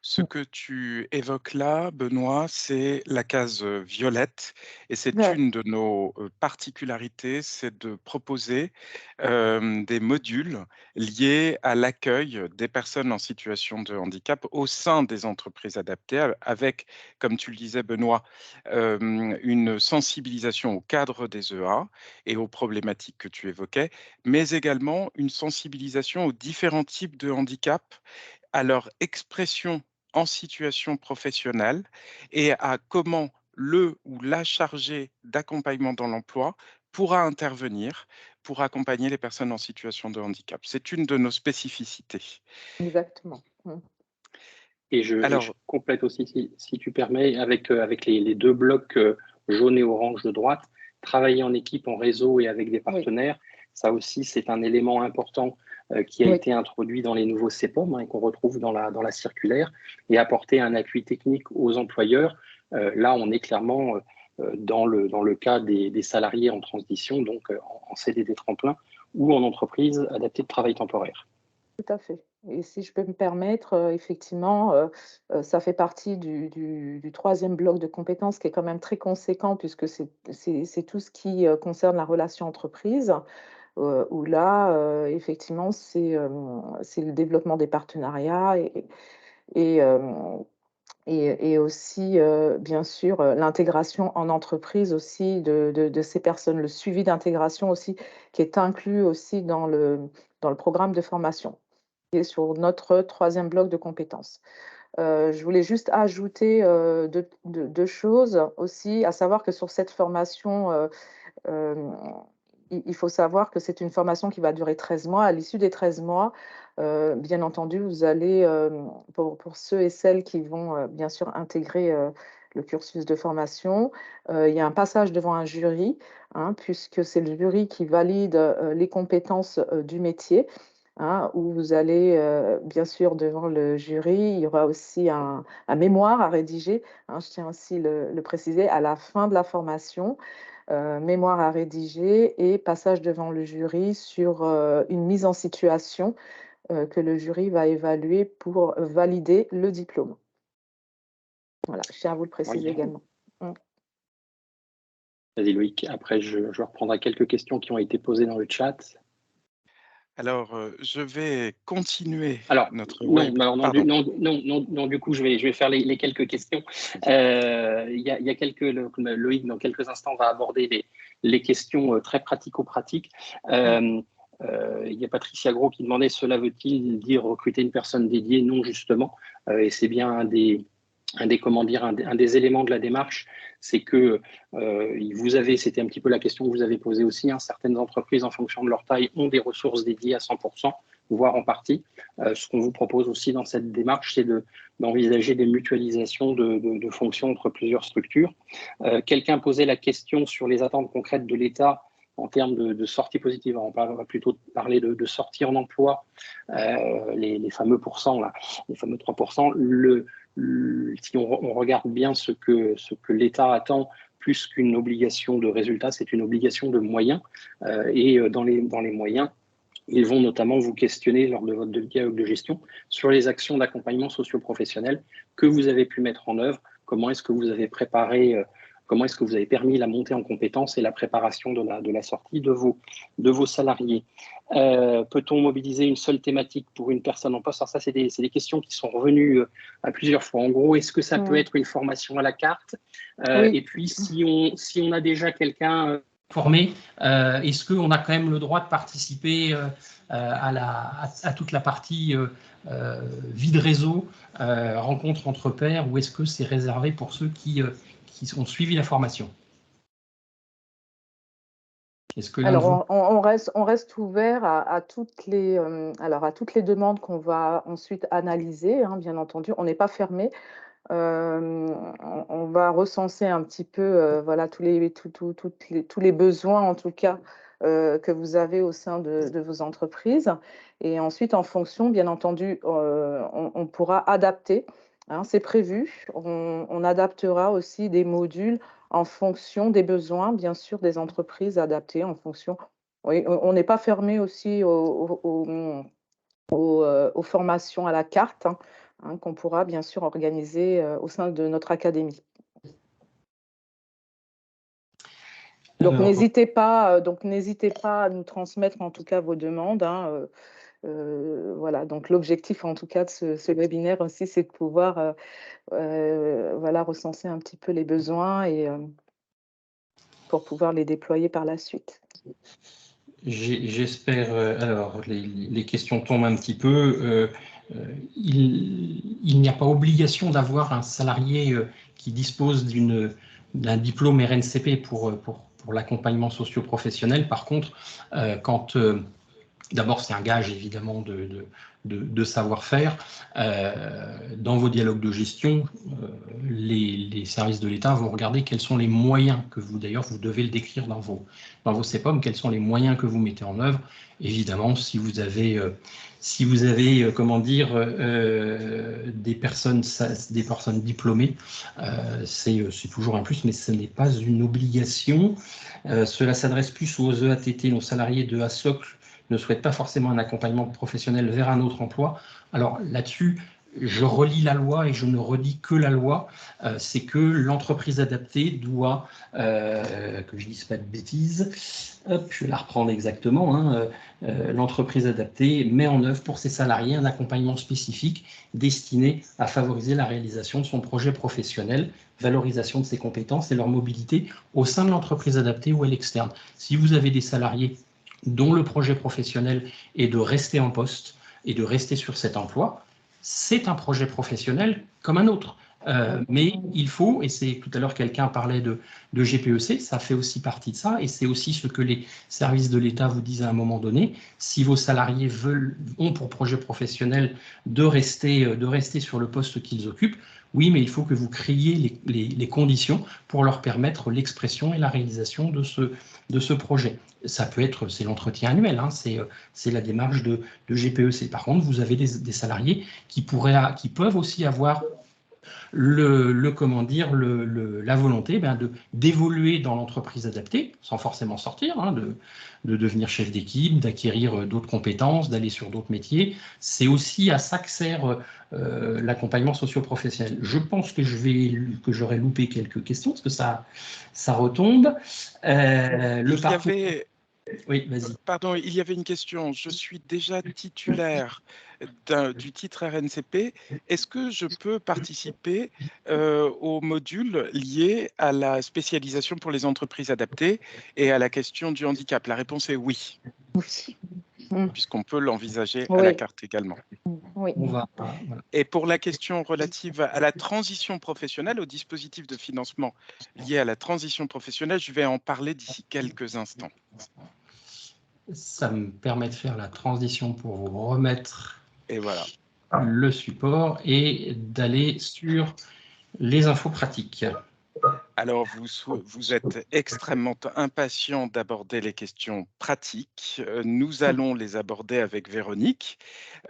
Ce que tu évoques là, Benoît, c'est la case violette et c'est une de nos particularités, c'est de proposer des modules liés à l'accueil des personnes en situation de handicap au sein des entreprises adaptées avec, comme tu le disais, Benoît, une sensibilisation au cadre des EA et aux problématiques que tu évoquais, mais également une sensibilisation aux différents types de handicap, à leur expression en situation professionnelle et à comment le ou la chargée d'accompagnement dans l'emploi pourra intervenir pour accompagner les personnes en situation de handicap. C'est une de nos spécificités. Exactement. Et je complète aussi, si tu permets, avec les 2 blocs jaune et orange de droite, travailler en équipe, en réseau et avec des partenaires. Ça aussi, c'est un élément important qui a été introduit dans les nouveaux CEPOM et qu'on retrouve dans la circulaire, et apporter un appui technique aux employeurs. Là, on est clairement dans le cas des salariés en transition, donc en CDD tremplin ou en entreprise adaptée de travail temporaire. Tout à fait. Et si je peux me permettre, effectivement, ça fait partie du troisième bloc de compétences qui est quand même très conséquent puisque c'est tout ce qui concerne la relation entreprise, où là, effectivement, c'est le développement des partenariats et aussi, bien sûr, l'intégration en entreprise aussi de ces personnes, le suivi d'intégration aussi qui est inclus aussi dans le programme de formation et sur notre troisième bloc de compétences. Je voulais juste ajouter deux choses aussi, à savoir que sur cette formation, il faut savoir que c'est une formation qui va durer 13 mois. À l'issue des 13 mois, bien entendu, vous allez, pour ceux et celles qui vont bien sûr intégrer le cursus de formation, il y a un passage devant un jury, hein, puisque c'est le jury qui valide les compétences du métier. Hein, où vous allez, bien sûr, devant le jury, il y aura aussi un mémoire à rédiger, hein, je tiens aussi le préciser, à la fin de la formation, mémoire à rédiger et passage devant le jury sur une mise en situation que le jury va évaluer pour valider le diplôme. Voilà, je tiens à vous le préciser également. Vas-y Loïc, après je reprendrai quelques questions qui ont été posées dans le chat. Alors, je vais continuer notre web. Non, du coup, je vais faire les quelques questions. Il y a Loïc, dans quelques instants, va aborder les questions très pratico-pratiques. Il y a Patricia Gros qui demandait, cela veut-il dire recruter une personne dédiée? Non, justement. Et c'est bien un des éléments de la démarche, c'est que c'était un petit peu la question que vous avez posée aussi, hein, certaines entreprises, en fonction de leur taille, ont des ressources dédiées à 100%, voire en partie. Ce qu'on vous propose aussi dans cette démarche, c'est d'envisager des mutualisations de fonctions entre plusieurs structures. Quelqu'un posait la question sur les attentes concrètes de l'État en termes de sortie positive. On va plutôt parler de sortie en emploi, les fameux pourcents, là, les fameux 3%. Si on regarde bien ce que l'État attend, plus qu'une obligation de résultat, c'est une obligation de moyens. Et dans les moyens, ils vont notamment vous questionner lors de votre dialogue de gestion sur les actions d'accompagnement socio-professionnel que vous avez pu mettre en œuvre. Comment est-ce que vous avez préparé, comment est-ce que vous avez permis la montée en compétences et la préparation de la sortie de vos salariés. Peut-on mobiliser une seule thématique pour une personne en poste? Alors ça, c'est des questions qui sont revenues à plusieurs fois. En gros, est-ce que ça peut être une formation à la carte? Oui. Et puis, si on a déjà quelqu'un formé, est-ce qu'on a quand même le droit de participer à toute la partie vie de réseau, rencontre entre pairs, ou est-ce que c'est réservé pour ceux qui ont suivi la formation? Alors, on reste ouvert à toutes les demandes qu'on va ensuite analyser, hein, bien entendu. On n'est pas fermé. On va recenser un petit peu voilà, tous les besoins, en tout cas, que vous avez au sein de vos entreprises. Et ensuite, en fonction, bien entendu, on pourra adapter. Hein, c'est prévu. On adaptera aussi des modules en fonction des besoins, bien sûr, des entreprises adaptées en fonction. Oui, on n'est pas fermé aussi aux formations à la carte, hein, qu'on pourra bien sûr organiser au sein de notre académie. Donc n'hésitez pas à nous transmettre en tout cas vos demandes. Hein, voilà, donc l'objectif en tout cas de ce webinaire aussi, c'est de pouvoir voilà, recenser un petit peu les besoins et pour pouvoir les déployer par la suite. J'espère. Alors, les questions tombent un petit peu. Il n'y a pas obligation d'avoir un salarié qui dispose d'un diplôme RNCP pour l'accompagnement socio-professionnel. Par contre, d'abord, c'est un gage évidemment de savoir-faire. Dans vos dialogues de gestion, les services de l'État vont regarder quels sont les moyens que vous devez le décrire dans vos CEPOM, quels sont les moyens que vous mettez en œuvre. Évidemment, si vous avez comment dire, des personnes diplômées, c'est toujours un plus, mais ce n'est pas une obligation. Cela s'adresse plus aux EATT, nos salariés de A socle ne souhaitent pas forcément un accompagnement professionnel vers un autre emploi. Alors là-dessus, je relis la loi et je ne redis que la loi, c'est que l'entreprise adaptée doit, que je ne dise pas de bêtises, hop, je vais la reprendre exactement, hein, l'entreprise adaptée met en œuvre pour ses salariés un accompagnement spécifique destiné à favoriser la réalisation de son projet professionnel, valorisation de ses compétences et leur mobilité au sein de l'entreprise adaptée ou à l'externe. Si vous avez des salariés dont le projet professionnel est de rester en poste et de rester sur cet emploi, c'est un projet professionnel comme un autre. Mais il faut, et c'est tout à l'heure quelqu'un parlait de GPEC, ça fait aussi partie de ça, et c'est aussi ce que les services de l'État vous disent à un moment donné. Si vos salariés ont pour projet professionnel de rester sur le poste qu'ils occupent, oui, mais il faut que vous créiez les conditions pour leur permettre l'expression et la réalisation de ce projet. Ça peut être, c'est l'entretien annuel, hein, c'est la démarche de GPEC. Par contre, vous avez des salariés qui peuvent aussi avoir la volonté d'évoluer dans l'entreprise adaptée, sans forcément sortir, hein, de devenir chef d'équipe, d'acquérir d'autres compétences, d'aller sur d'autres métiers. C'est aussi à ça que sert l'accompagnement socio-professionnel. Je pense que j'aurais loupé quelques questions, parce que ça retombe. Oui, vas-y. Pardon, il y avait une question. Je suis déjà titulaire du titre RNCP. Est-ce que je peux participer au module lié à la spécialisation pour les entreprises adaptées et à la question du handicap? La réponse est oui. Oui. Puisqu'on peut l'envisager à la carte également. Oui. Voilà. Et pour la question relative à la transition professionnelle, au dispositif de financement lié à la transition professionnelle, je vais en parler d'ici quelques instants. Ça me permet de faire la transition pour vous remettre le support et d'aller sur les infos pratiques. Alors, vous êtes extrêmement impatient d'aborder les questions pratiques. Nous allons les aborder avec Véronique.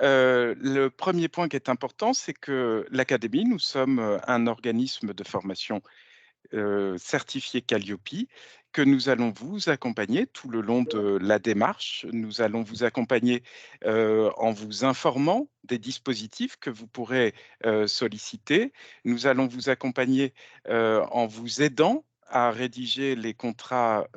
Le premier point qui est important, c'est que l'Académie, nous sommes un organisme de formation certifié Calliope, que nous allons vous accompagner tout le long de la démarche. Nous allons vous accompagner en vous informant des dispositifs que vous pourrez solliciter. Nous allons vous accompagner en vous aidant à rédiger les contrats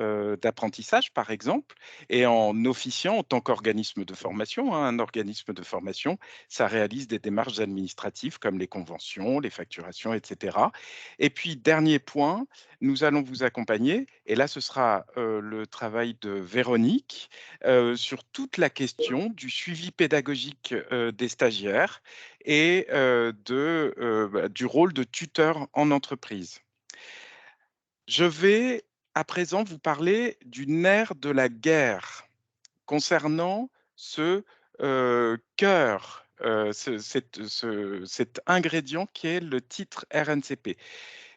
d'apprentissage, par exemple, et en officiant en tant qu'organisme de formation. Un organisme de formation, ça réalise des démarches administratives comme les conventions, les facturations, etc. Et puis, dernier point, nous allons vous accompagner, et là, ce sera le travail de Véronique, sur toute la question du suivi pédagogique des stagiaires et du rôle de tuteur en entreprise. Je vais à présent vous parler du nerf de la guerre concernant ce cœur, cet ingrédient qui est le titre RNCP.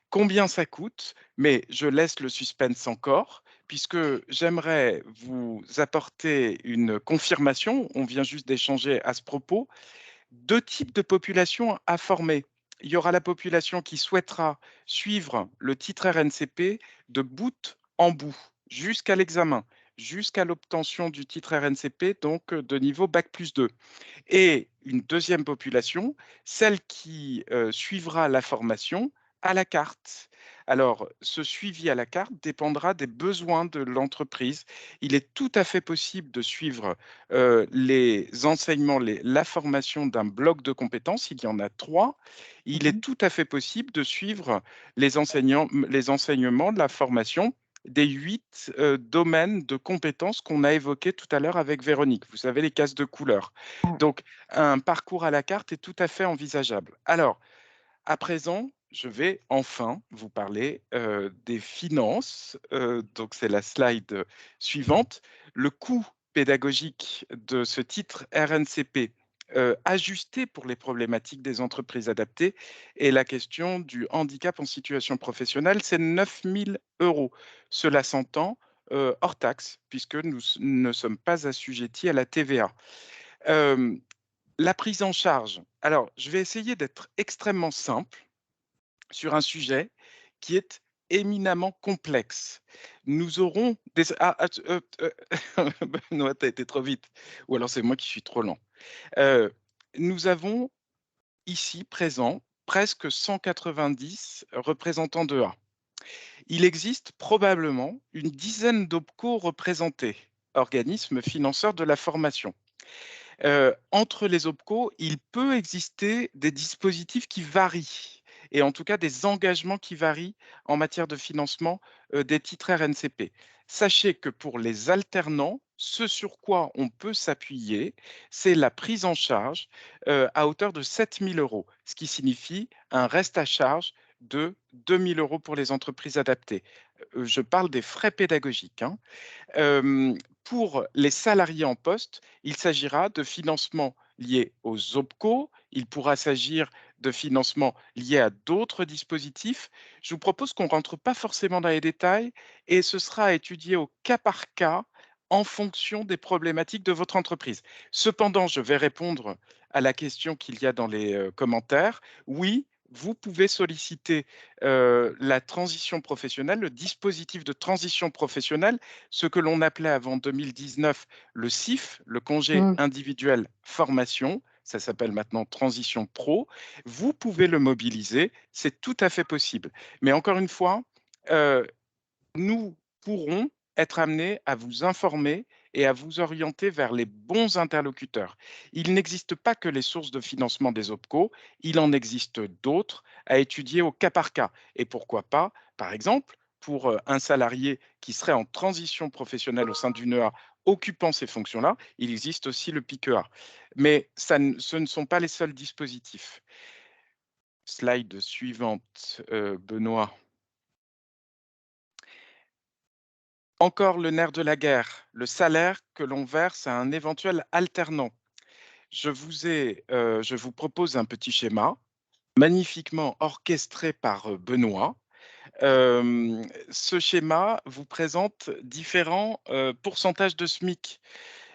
Combien ça coûte? Mais je laisse le suspense encore, puisque j'aimerais vous apporter une confirmation. On vient juste d'échanger à ce propos. 2 types de populations à former. Il y aura la population qui souhaitera suivre le titre RNCP de bout en bout, jusqu'à l'examen, jusqu'à l'obtention du titre RNCP, donc de niveau Bac+2. Et une deuxième population, celle qui suivra la formation à la carte. Alors, ce suivi à la carte dépendra des besoins de l'entreprise. Il est tout à fait possible de suivre les enseignements, la formation d'un bloc de compétences. Il y en a 3. Il est tout à fait possible de suivre les enseignements de la formation des 8 domaines de compétences qu'on a évoqués tout à l'heure avec Véronique. Vous savez, les cases de couleurs. Donc, un parcours à la carte est tout à fait envisageable. Alors, à présent, je vais enfin vous parler des finances. Donc, c'est la slide suivante. Le coût pédagogique de ce titre RNCP ajusté pour les problématiques des entreprises adaptées et la question du handicap en situation professionnelle, c'est 9 000 €. Cela s'entend hors taxe, puisque nous ne sommes pas assujettis à la TVA. La prise en charge. Alors, je vais essayer d'être extrêmement simple sur un sujet qui est éminemment complexe. Nous aurons des... Benoît, t'as été trop vite. Ou alors c'est moi qui suis trop lent. Nous avons ici présent presque 190 représentants de A. Il existe probablement une dizaine d'OPCO représentés, organismes financeurs de la formation. Entre les OPCO, il peut exister des dispositifs qui varient, et en tout cas des engagements qui varient en matière de financement des titres RNCP. Sachez que pour les alternants, ce sur quoi on peut s'appuyer, c'est la prise en charge à hauteur de 7 000 €, ce qui signifie un reste à charge de 2 000 € pour les entreprises adaptées. Je parle des frais pédagogiques, hein. Pour les salariés en poste, il s'agira de financements liés aux OPCO, il pourra s'agir de financements liés à d'autres dispositifs. Je vous propose qu'on ne rentre pas forcément dans les détails et ce sera à étudier au cas par cas en fonction des problématiques de votre entreprise. Cependant, je vais répondre à la question qu'il y a dans les commentaires. Oui, vous pouvez solliciter la transition professionnelle, le dispositif de transition professionnelle, ce que l'on appelait avant 2019 le CIF, le congé individuel formation, ça s'appelle maintenant transition pro. Vous pouvez le mobiliser, c'est tout à fait possible. Mais encore une fois, nous pourrons être amenés à vous informer et à vous orienter vers les bons interlocuteurs. Il n'existe pas que les sources de financement des OPCO, il en existe d'autres à étudier au cas par cas. Et pourquoi pas, par exemple, pour un salarié qui serait en transition professionnelle au sein d'une EA occupant ces fonctions-là, il existe aussi le PICEA. Mais ce ne sont pas les seuls dispositifs. Slide suivante, Benoît. Encore le nerf de la guerre, le salaire que l'on verse à un éventuel alternant. Je vous propose un petit schéma magnifiquement orchestré par Benoît. Ce schéma vous présente différents pourcentages de SMIC.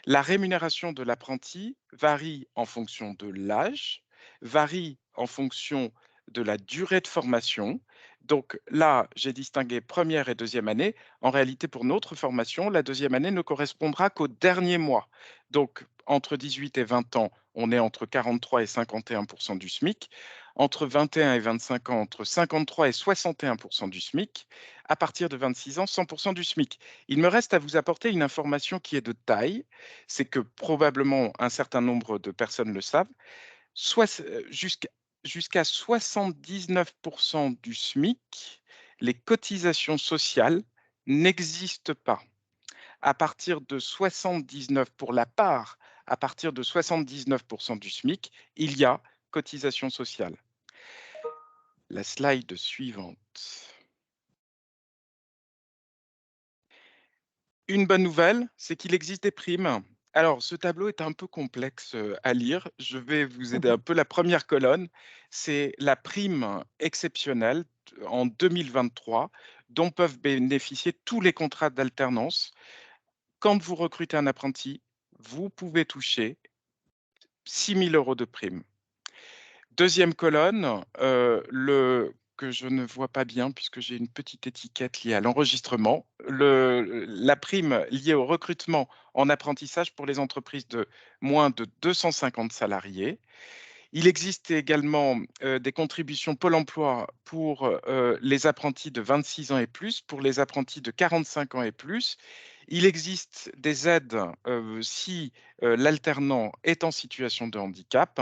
La rémunération de l'apprenti varie en fonction de l'âge, varie en fonction de la durée de formation. Donc là, j'ai distingué première et deuxième année. En réalité, pour notre formation, la deuxième année ne correspondra qu'au dernier mois. Donc, entre 18 et 20 ans, on est entre 43 et 51% du SMIC. Entre 21 et 25 ans, entre 53 et 61% du SMIC. À partir de 26 ans, 100% du SMIC. Il me reste à vous apporter une information qui est de taille, c'est que probablement un certain nombre de personnes le savent, jusqu'à 79% du SMIC, les cotisations sociales n'existent pas. À partir de 79 pour la part, à partir de 79% du SMIC, il y a cotisation sociale. La slide suivante. Une bonne nouvelle, c'est qu'il existe des primes. Alors, ce tableau est un peu complexe à lire. Je vais vous aider un peu. La première colonne, c'est la prime exceptionnelle en 2023 dont peuvent bénéficier tous les contrats d'alternance. Quand vous recrutez un apprenti, vous pouvez toucher 6 000 € de prime. Deuxième colonne, que je ne vois pas bien puisque j'ai une petite étiquette liée à l'enregistrement, la prime liée au recrutement en apprentissage pour les entreprises de moins de 250 salariés. Il existe également des contributions Pôle emploi pour les apprentis de 26 ans et plus, pour les apprentis de 45 ans et plus. Il existe des aides si l'alternant est en situation de handicap.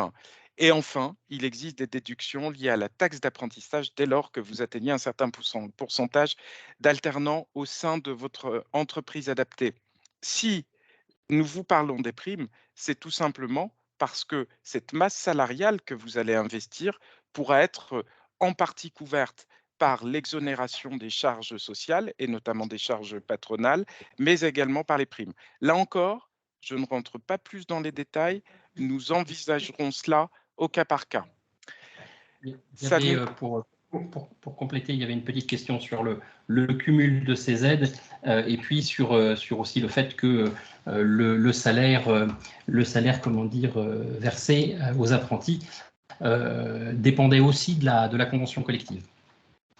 Et enfin, il existe des déductions liées à la taxe d'apprentissage dès lors que vous atteignez un certain pourcentage d'alternants au sein de votre entreprise adaptée. Si nous vous parlons des primes, c'est tout simplement parce que cette masse salariale que vous allez investir pourra être en partie couverte par l'exonération des charges sociales et notamment des charges patronales, mais également par les primes. Là encore, je ne rentre pas plus dans les détails, nous envisagerons cela au cas par cas. Il y avait, pour pour compléter, il y avait une petite question sur le cumul de ces aides et puis sur aussi le fait que le salaire, comment dire, versé aux apprentis dépendait aussi de la convention collective.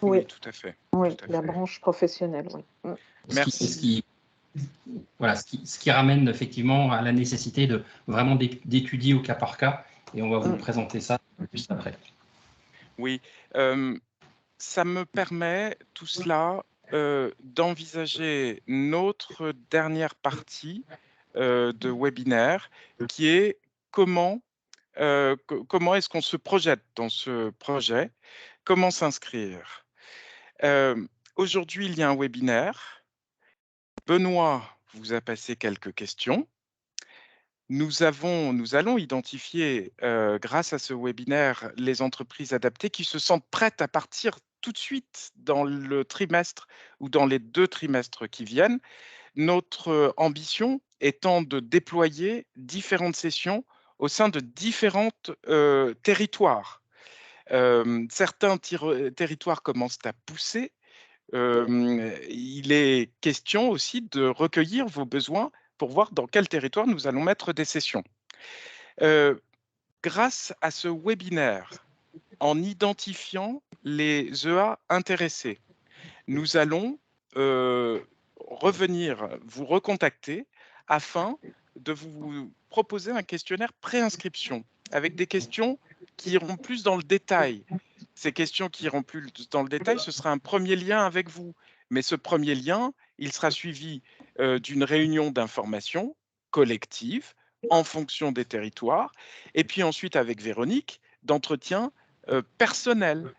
Oui, tout à fait. Oui, tout à la fait. branche professionnelle, oui. Merci. Ce qui ramène effectivement à la nécessité de vraiment d'étudier au cas par cas, et on va vous présenter ça juste après. Oui, ça me permet tout cela d'envisager notre dernière partie de webinaire, qui est comment est-ce qu'on se projette dans ce projet, comment s'inscrire. Aujourd'hui, il y a un webinaire. Benoît vous a passé quelques questions. Nous allons identifier, grâce à ce webinaire, les entreprises adaptées qui se sentent prêtes à partir tout de suite dans le trimestre ou dans les 2 trimestres qui viennent. Notre ambition étant de déployer différentes sessions au sein de différents territoires. Certains territoires commencent à pousser. Il est question aussi de recueillir vos besoins pour voir dans quel territoire nous allons mettre des sessions. Grâce à ce webinaire, en identifiant les EA intéressés, nous allons revenir vous recontacter afin de vous proposer un questionnaire pré-inscription avec des questions qui iront plus dans le détail. Ces questions qui iront plus dans le détail, ce sera un premier lien avec vous. Mais ce premier lien, il sera suivi d'une réunion d'information collective en fonction des territoires, et puis ensuite avec Véronique, d'entretien personnel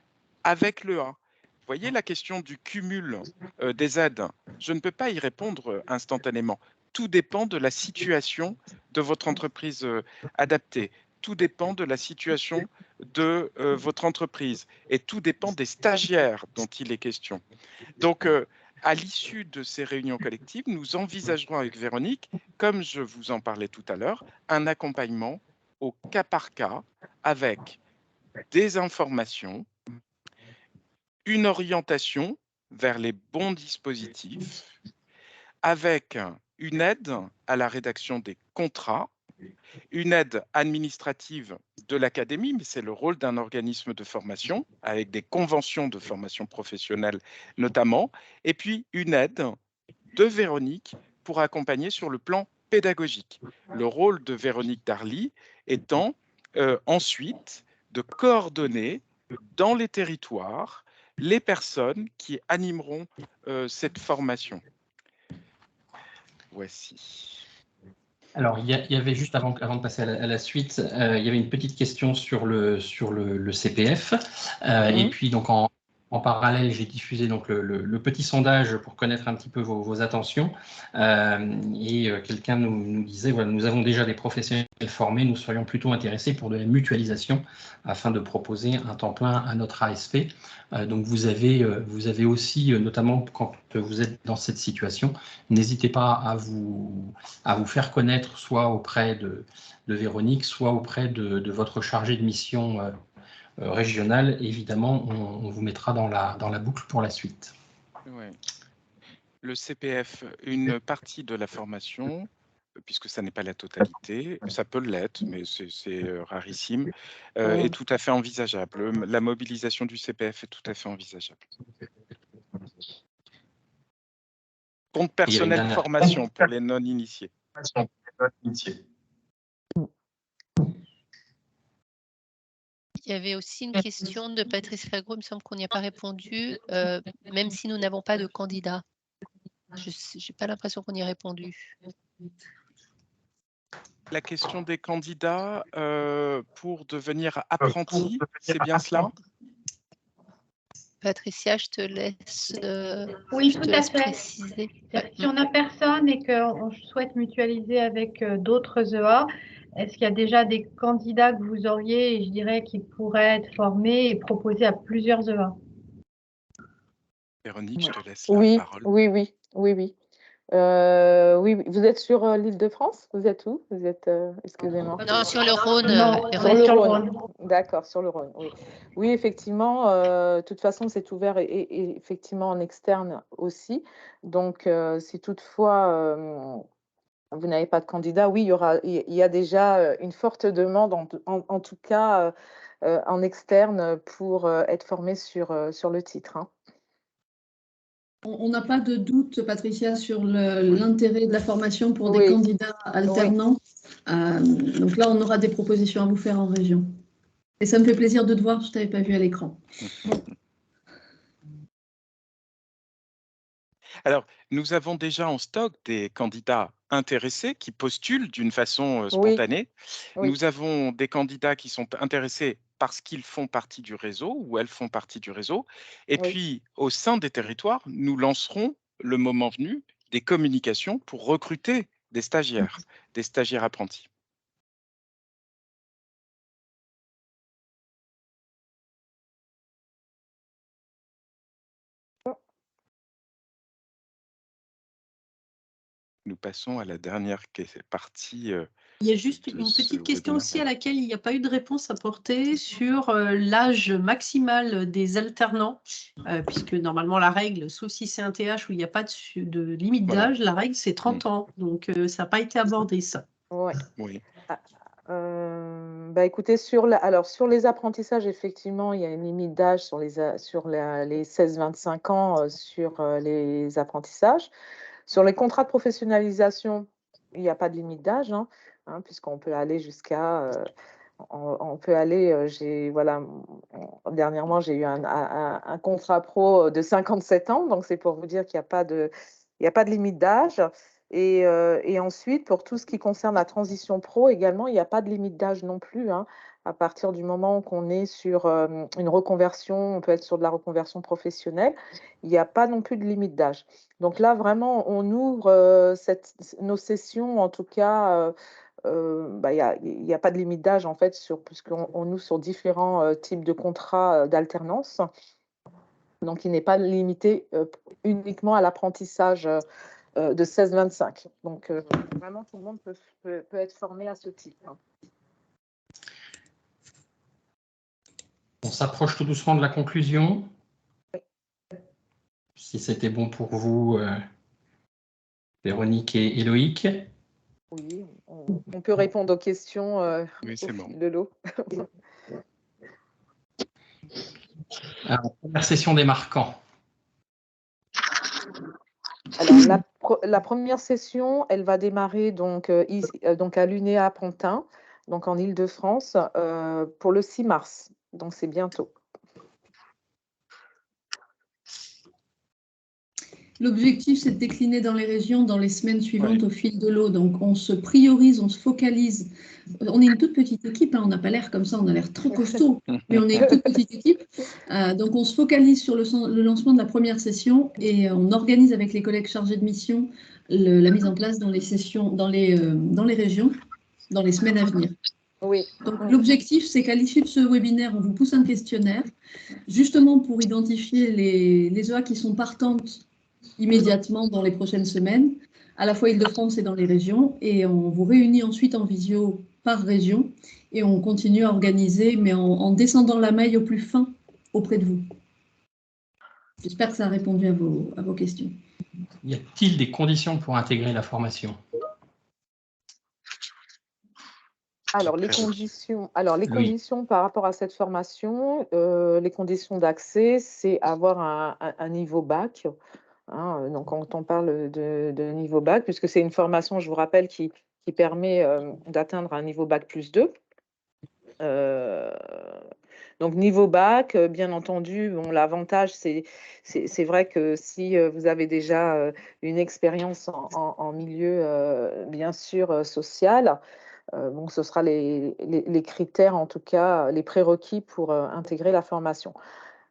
avec l'EA. Vous voyez la question du cumul des aides, je ne peux pas y répondre instantanément. Tout dépend de la situation de votre entreprise adaptée. Tout dépend de la situation de votre entreprise et tout dépend des stagiaires dont il est question. Donc, à l'issue de ces réunions collectives, nous envisagerons avec Véronique, comme je vous en parlais tout à l'heure, un accompagnement au cas par cas avec des informations, une orientation vers les bons dispositifs, avec une aide à la rédaction des contrats, une aide administrative de l'académie, mais c'est le rôle d'un organisme de formation, avec des conventions de formation professionnelle notamment, et puis une aide de Véronique pour accompagner sur le plan pédagogique. Le rôle de Véronique Darly étant ensuite de coordonner dans les territoires les personnes qui animeront cette formation. Voici. Alors, il y avait juste avant de passer à la suite, il y avait une petite question sur le CPF. Et puis, donc, en parallèle, j'ai diffusé donc le petit sondage pour connaître un petit peu vos attentions. Et quelqu'un nous disait, voilà, nous avons déjà des professionnels formés, nous serions plutôt intéressés pour de la mutualisation afin de proposer un temps plein à notre ASP. Donc, vous avez aussi, notamment quand vous êtes dans cette situation, n'hésitez pas à vous faire connaître soit auprès de Véronique, soit auprès de votre chargé de mission régionale. Évidemment, on vous mettra dans la boucle pour la suite. Ouais. Le CPF, une partie de la formation, puisque ça n'est pas la totalité, ça peut l'être, mais c'est rarissime, est tout à fait envisageable. La mobilisation du CPF est tout à fait envisageable. Compte personnel de formation pour les non-initiés. Il y avait aussi une question de Patrice Fagro, il me semble qu'on n'y a pas répondu, même si nous n'avons pas de candidat. Je n'ai pas l'impression qu'on y ait répondu. La question des candidats pour devenir apprenti, c'est bien cela? Patricia, je te laisse, oui, tout à fait. préciser. Si on n'a personne et qu'on souhaite mutualiser avec d'autres EA, est-ce qu'il y a déjà des candidats que vous auriez, je dirais, qui pourraient être formés et proposés à plusieurs EA? Véronique, je te laisse la parole. Oui. Oui, vous êtes sur l'Île-de-France? Vous êtes où? Vous êtes, excusez-moi. Non, sur le Rhône. Non, les Sur Rhônes. le sur le Rhône. Rhône. D'accord, sur le Rhône, oui. Oui, effectivement, de toute façon, c'est ouvert et effectivement en externe aussi. Donc, si toutefois vous n'avez pas de candidat, oui, il y a déjà une forte demande, en tout cas en externe, pour être formé sur le titre, hein. On n'a pas de doute, Patricia, sur l'intérêt de la formation pour des Oui. candidats alternants. Donc là, on aura des propositions à vous faire en région. Et ça me fait plaisir de te voir, je ne t'avais pas vu à l'écran. Alors, nous avons déjà en stock des candidats intéressés qui postulent d'une façon Oui. spontanée. Oui. Nous avons des candidats qui sont intéressés parce qu'ils font partie du réseau ou elles font partie du réseau. Et Oui. puis, au sein des territoires, nous lancerons, le moment venu, des communications pour recruter des stagiaires apprentis. Nous passons à la dernière partie. Il y a juste de une ce petite question webinaire. aussi à laquelle il n'y a pas eu de réponse apportée sur l'âge maximal des alternants, puisque normalement la règle, sauf si c'est un TH où il n'y a pas de limite Voilà. d'âge, la règle c'est 30 ans. Donc ça n'a pas été abordé ça. Ouais. Oui. Bah, écoutez, alors, sur les apprentissages, effectivement, il y a une limite d'âge sur les 16-25 ans sur les apprentissages. Sur les contrats de professionnalisation, il n'y a pas de limite d'âge, hein, puisqu'on peut aller jusqu'à... on peut aller, dernièrement, j'ai eu un contrat pro de 57 ans, donc c'est pour vous dire qu'il n'y a pas de limite d'âge. Et ensuite, pour tout ce qui concerne la transition pro également, il n'y a pas de limite d'âge non plus, hein. À partir du moment qu'on est sur une reconversion, on peut être sur de la reconversion professionnelle, il n'y a pas non plus de limite d'âge. Donc là, vraiment, on ouvre nos sessions, en tout cas, il n'y a pas de limite d'âge, en fait, puisqu'on ouvre sur différents types de contrats d'alternance. Donc, il n'est pas limité uniquement à l'apprentissage de 16-25. Donc, vraiment, tout le monde peut être formé à ce type, hein. On s'approche tout doucement de la conclusion. Oui. Si c'était bon pour vous, Véronique et Loïc. Oui, on peut répondre aux questions Oui, c'est au bon. fil de l'eau. Alors, première session des marquants. Alors, la première session, elle va démarrer donc à l'UNEA Pantin, donc en Île-de-France, pour le 6 mars. Donc, c'est bientôt. L'objectif, c'est de décliner dans les régions dans les semaines suivantes au fil de l'eau. Donc, on se priorise, on se focalise. On est une toute petite équipe, hein, on n'a pas l'air comme ça, on a l'air trop costaud, mais on est une toute petite équipe. Donc, on se focalise sur le lancement de la première session et on organise avec les collègues chargés de mission la mise en place dans les sessions, dans les régions, dans les semaines à venir. Oui. Donc, l'objectif, c'est qu'à l'issue de ce webinaire, on vous pousse un questionnaire, justement pour identifier les EA qui sont partantes immédiatement dans les prochaines semaines, à la fois Île-de-France et dans les régions. Et on vous réunit ensuite en visio par région et on continue à organiser, mais en descendant la maille au plus fin auprès de vous. J'espère que ça a répondu à vos questions. Y a-t-il des conditions pour intégrer la formation? Alors, les conditions par rapport à cette formation, les conditions d'accès, c'est avoir un niveau bac. Donc, quand on parle de niveau bac, puisque c'est une formation, je vous rappelle, qui permet d'atteindre un niveau bac plus 2. Donc, niveau bac, bien entendu, bon, l'avantage, c'est vrai que si vous avez déjà une expérience en milieu, bien sûr, social, bon, ce sera les critères, en tout cas, les prérequis pour intégrer la formation.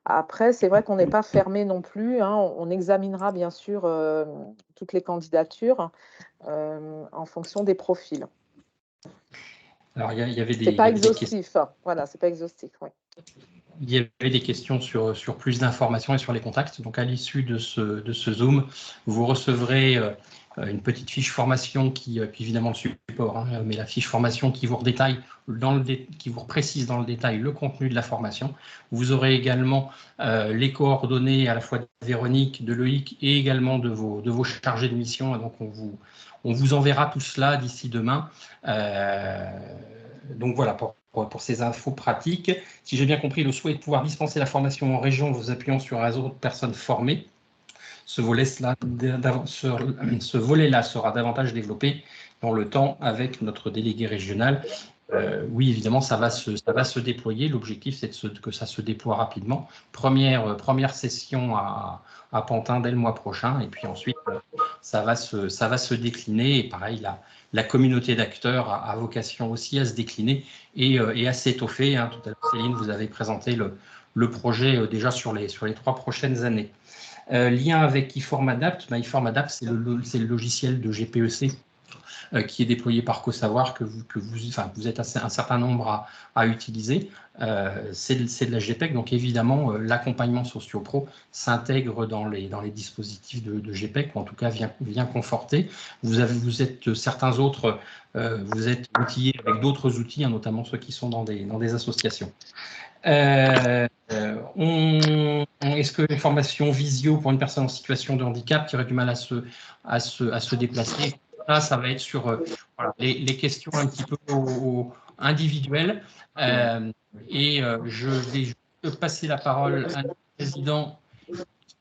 Après, c'est vrai qu'on n'est pas fermé non plus, hein. On examinera bien sûr toutes les candidatures en fonction des profils. Alors, il y avait C'est pas exhaustif. Voilà, c'est pas exhaustif. Oui. Il y avait des questions sur plus d'informations et sur les contacts. Donc, à l'issue de ce Zoom, vous recevrez une petite fiche formation qui évidemment le support, hein, mais la fiche formation qui vous redétaille, qui vous précise dans le détail le contenu de la formation. Vous aurez également les coordonnées à la fois de Véronique, de Loïc et également de vos chargés de mission. Et donc, on vous enverra tout cela d'ici demain. Donc voilà, pour ces infos pratiques. Si j'ai bien compris, le souhait de pouvoir dispenser la formation en région en vous appuyant sur un réseau de personnes formées. Ce volet-là sera davantage développé dans le temps avec notre délégué régional. Oui, évidemment, ça va se déployer. L'objectif, c'est que ça se déploie rapidement. Première session à Pantin dès le mois prochain. Et puis ensuite, ça va se décliner. Et pareil, la communauté d'acteurs a vocation aussi à se décliner et à s'étoffer. Hein. Tout à l'heure, Céline, vous avez présenté le projet déjà sur les 3 prochaines années. Lien avec iFormAdapt, iFormAdapt, c'est le logiciel de GPEC qui est déployé par CoSavoir, que vous êtes un certain nombre à utiliser. C'est de la GPEC, donc évidemment, l'accompagnement SocioPro s'intègre dans les dispositifs de GPEC, ou en tout cas vient conforter. Vous êtes certains autres, vous êtes outillés avec d'autres outils, hein, notamment ceux qui sont dans des associations. Est-ce que les formations visio pour une personne en situation de handicap qui aurait du mal à se déplacer, ça va être sur voilà, les questions un petit peu individuelles. Je vais juste passer la parole à notre président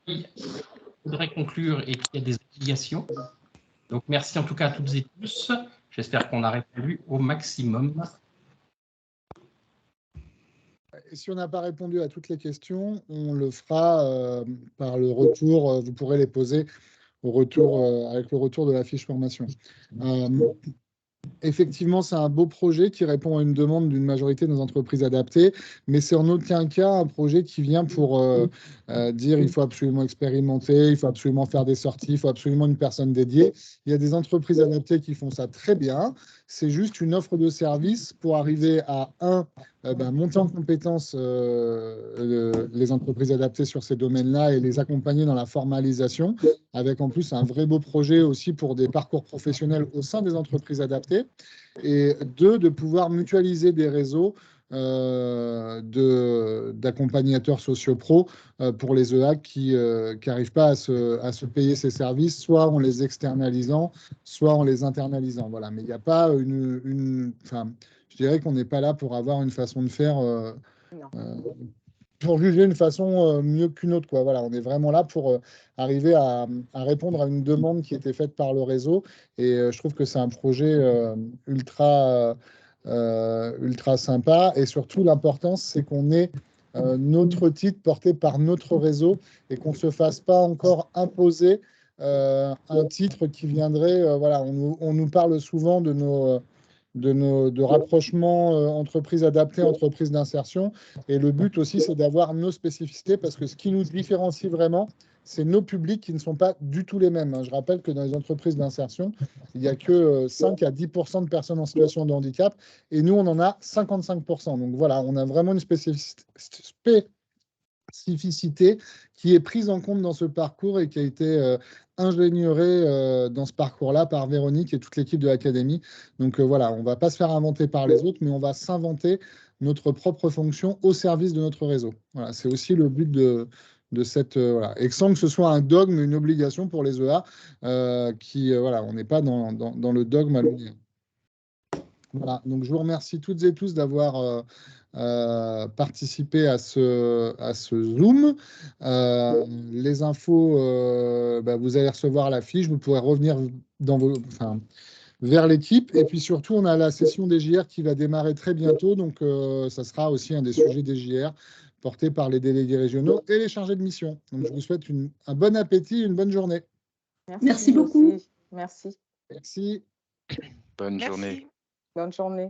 qui voudrait conclure et qui a des obligations. Donc, merci en tout cas à toutes et tous. J'espère qu'on a répondu au maximum. Et si on n'a pas répondu à toutes les questions, on le fera par le retour. Vous pourrez les poser au retour, avec le retour de la fiche formation. Effectivement, c'est un beau projet qui répond à une demande d'une majorité de nos entreprises adaptées, mais c'est en aucun cas un projet qui vient pour dire il faut absolument expérimenter, il faut absolument faire des sorties, il faut absolument une personne dédiée. Il y a des entreprises adaptées qui font ça très bien. C'est juste une offre de service pour arriver à monter en compétence les entreprises adaptées sur ces domaines-là et les accompagner dans la formalisation, avec en plus un vrai beau projet aussi pour des parcours professionnels au sein des entreprises adaptées. Et deux, de pouvoir mutualiser des réseaux d'accompagnateurs sociopro pour les EA qui n'arrivent pas à se payer ces services, soit en les externalisant, soit en les internalisant. Voilà. Mais il n'y a pas je dirais qu'on n'est pas là pour avoir une façon de faire, pour juger une façon mieux qu'une autre, quoi. Voilà, on est vraiment là pour arriver à répondre à une demande qui était faite par le réseau. Et je trouve que c'est un projet ultra sympa. Et surtout, l'importance, c'est qu'on ait notre titre porté par notre réseau et qu'on ne se fasse pas encore imposer un titre qui viendrait. Voilà, on nous parle souvent de rapprochement entreprises adaptées, entreprises d'insertion. Et le but aussi, c'est d'avoir nos spécificités parce que ce qui nous différencie vraiment, c'est nos publics qui ne sont pas du tout les mêmes. Je rappelle que dans les entreprises d'insertion, il n'y a que 5 à 10% de personnes en situation de handicap et nous, on en a 55%. Donc voilà, on a vraiment une spécificité qui est prise en compte dans ce parcours et qui a été ingénieurée dans ce parcours-là par Véronique et toute l'équipe de l'académie. Donc voilà, on ne va pas se faire inventer par les autres, mais on va s'inventer notre propre fonction au service de notre réseau. Voilà, c'est aussi le but de cette... voilà. Et sans que ce soit un dogme, une obligation pour les EA, voilà, on n'est pas dans le dogme à l'unir. Voilà, donc je vous remercie toutes et tous d'avoir participer à ce Zoom. Les infos, vous allez recevoir la fiche, vous pourrez revenir vers l'équipe. Et puis surtout, on a la session des JR qui va démarrer très bientôt. Donc, ça sera aussi un des sujets des JR portés par les délégués régionaux et les chargés de mission. Donc, je vous souhaite un bon appétit, une bonne journée. Merci beaucoup. Merci. Merci. Bonne journée. Bonne journée.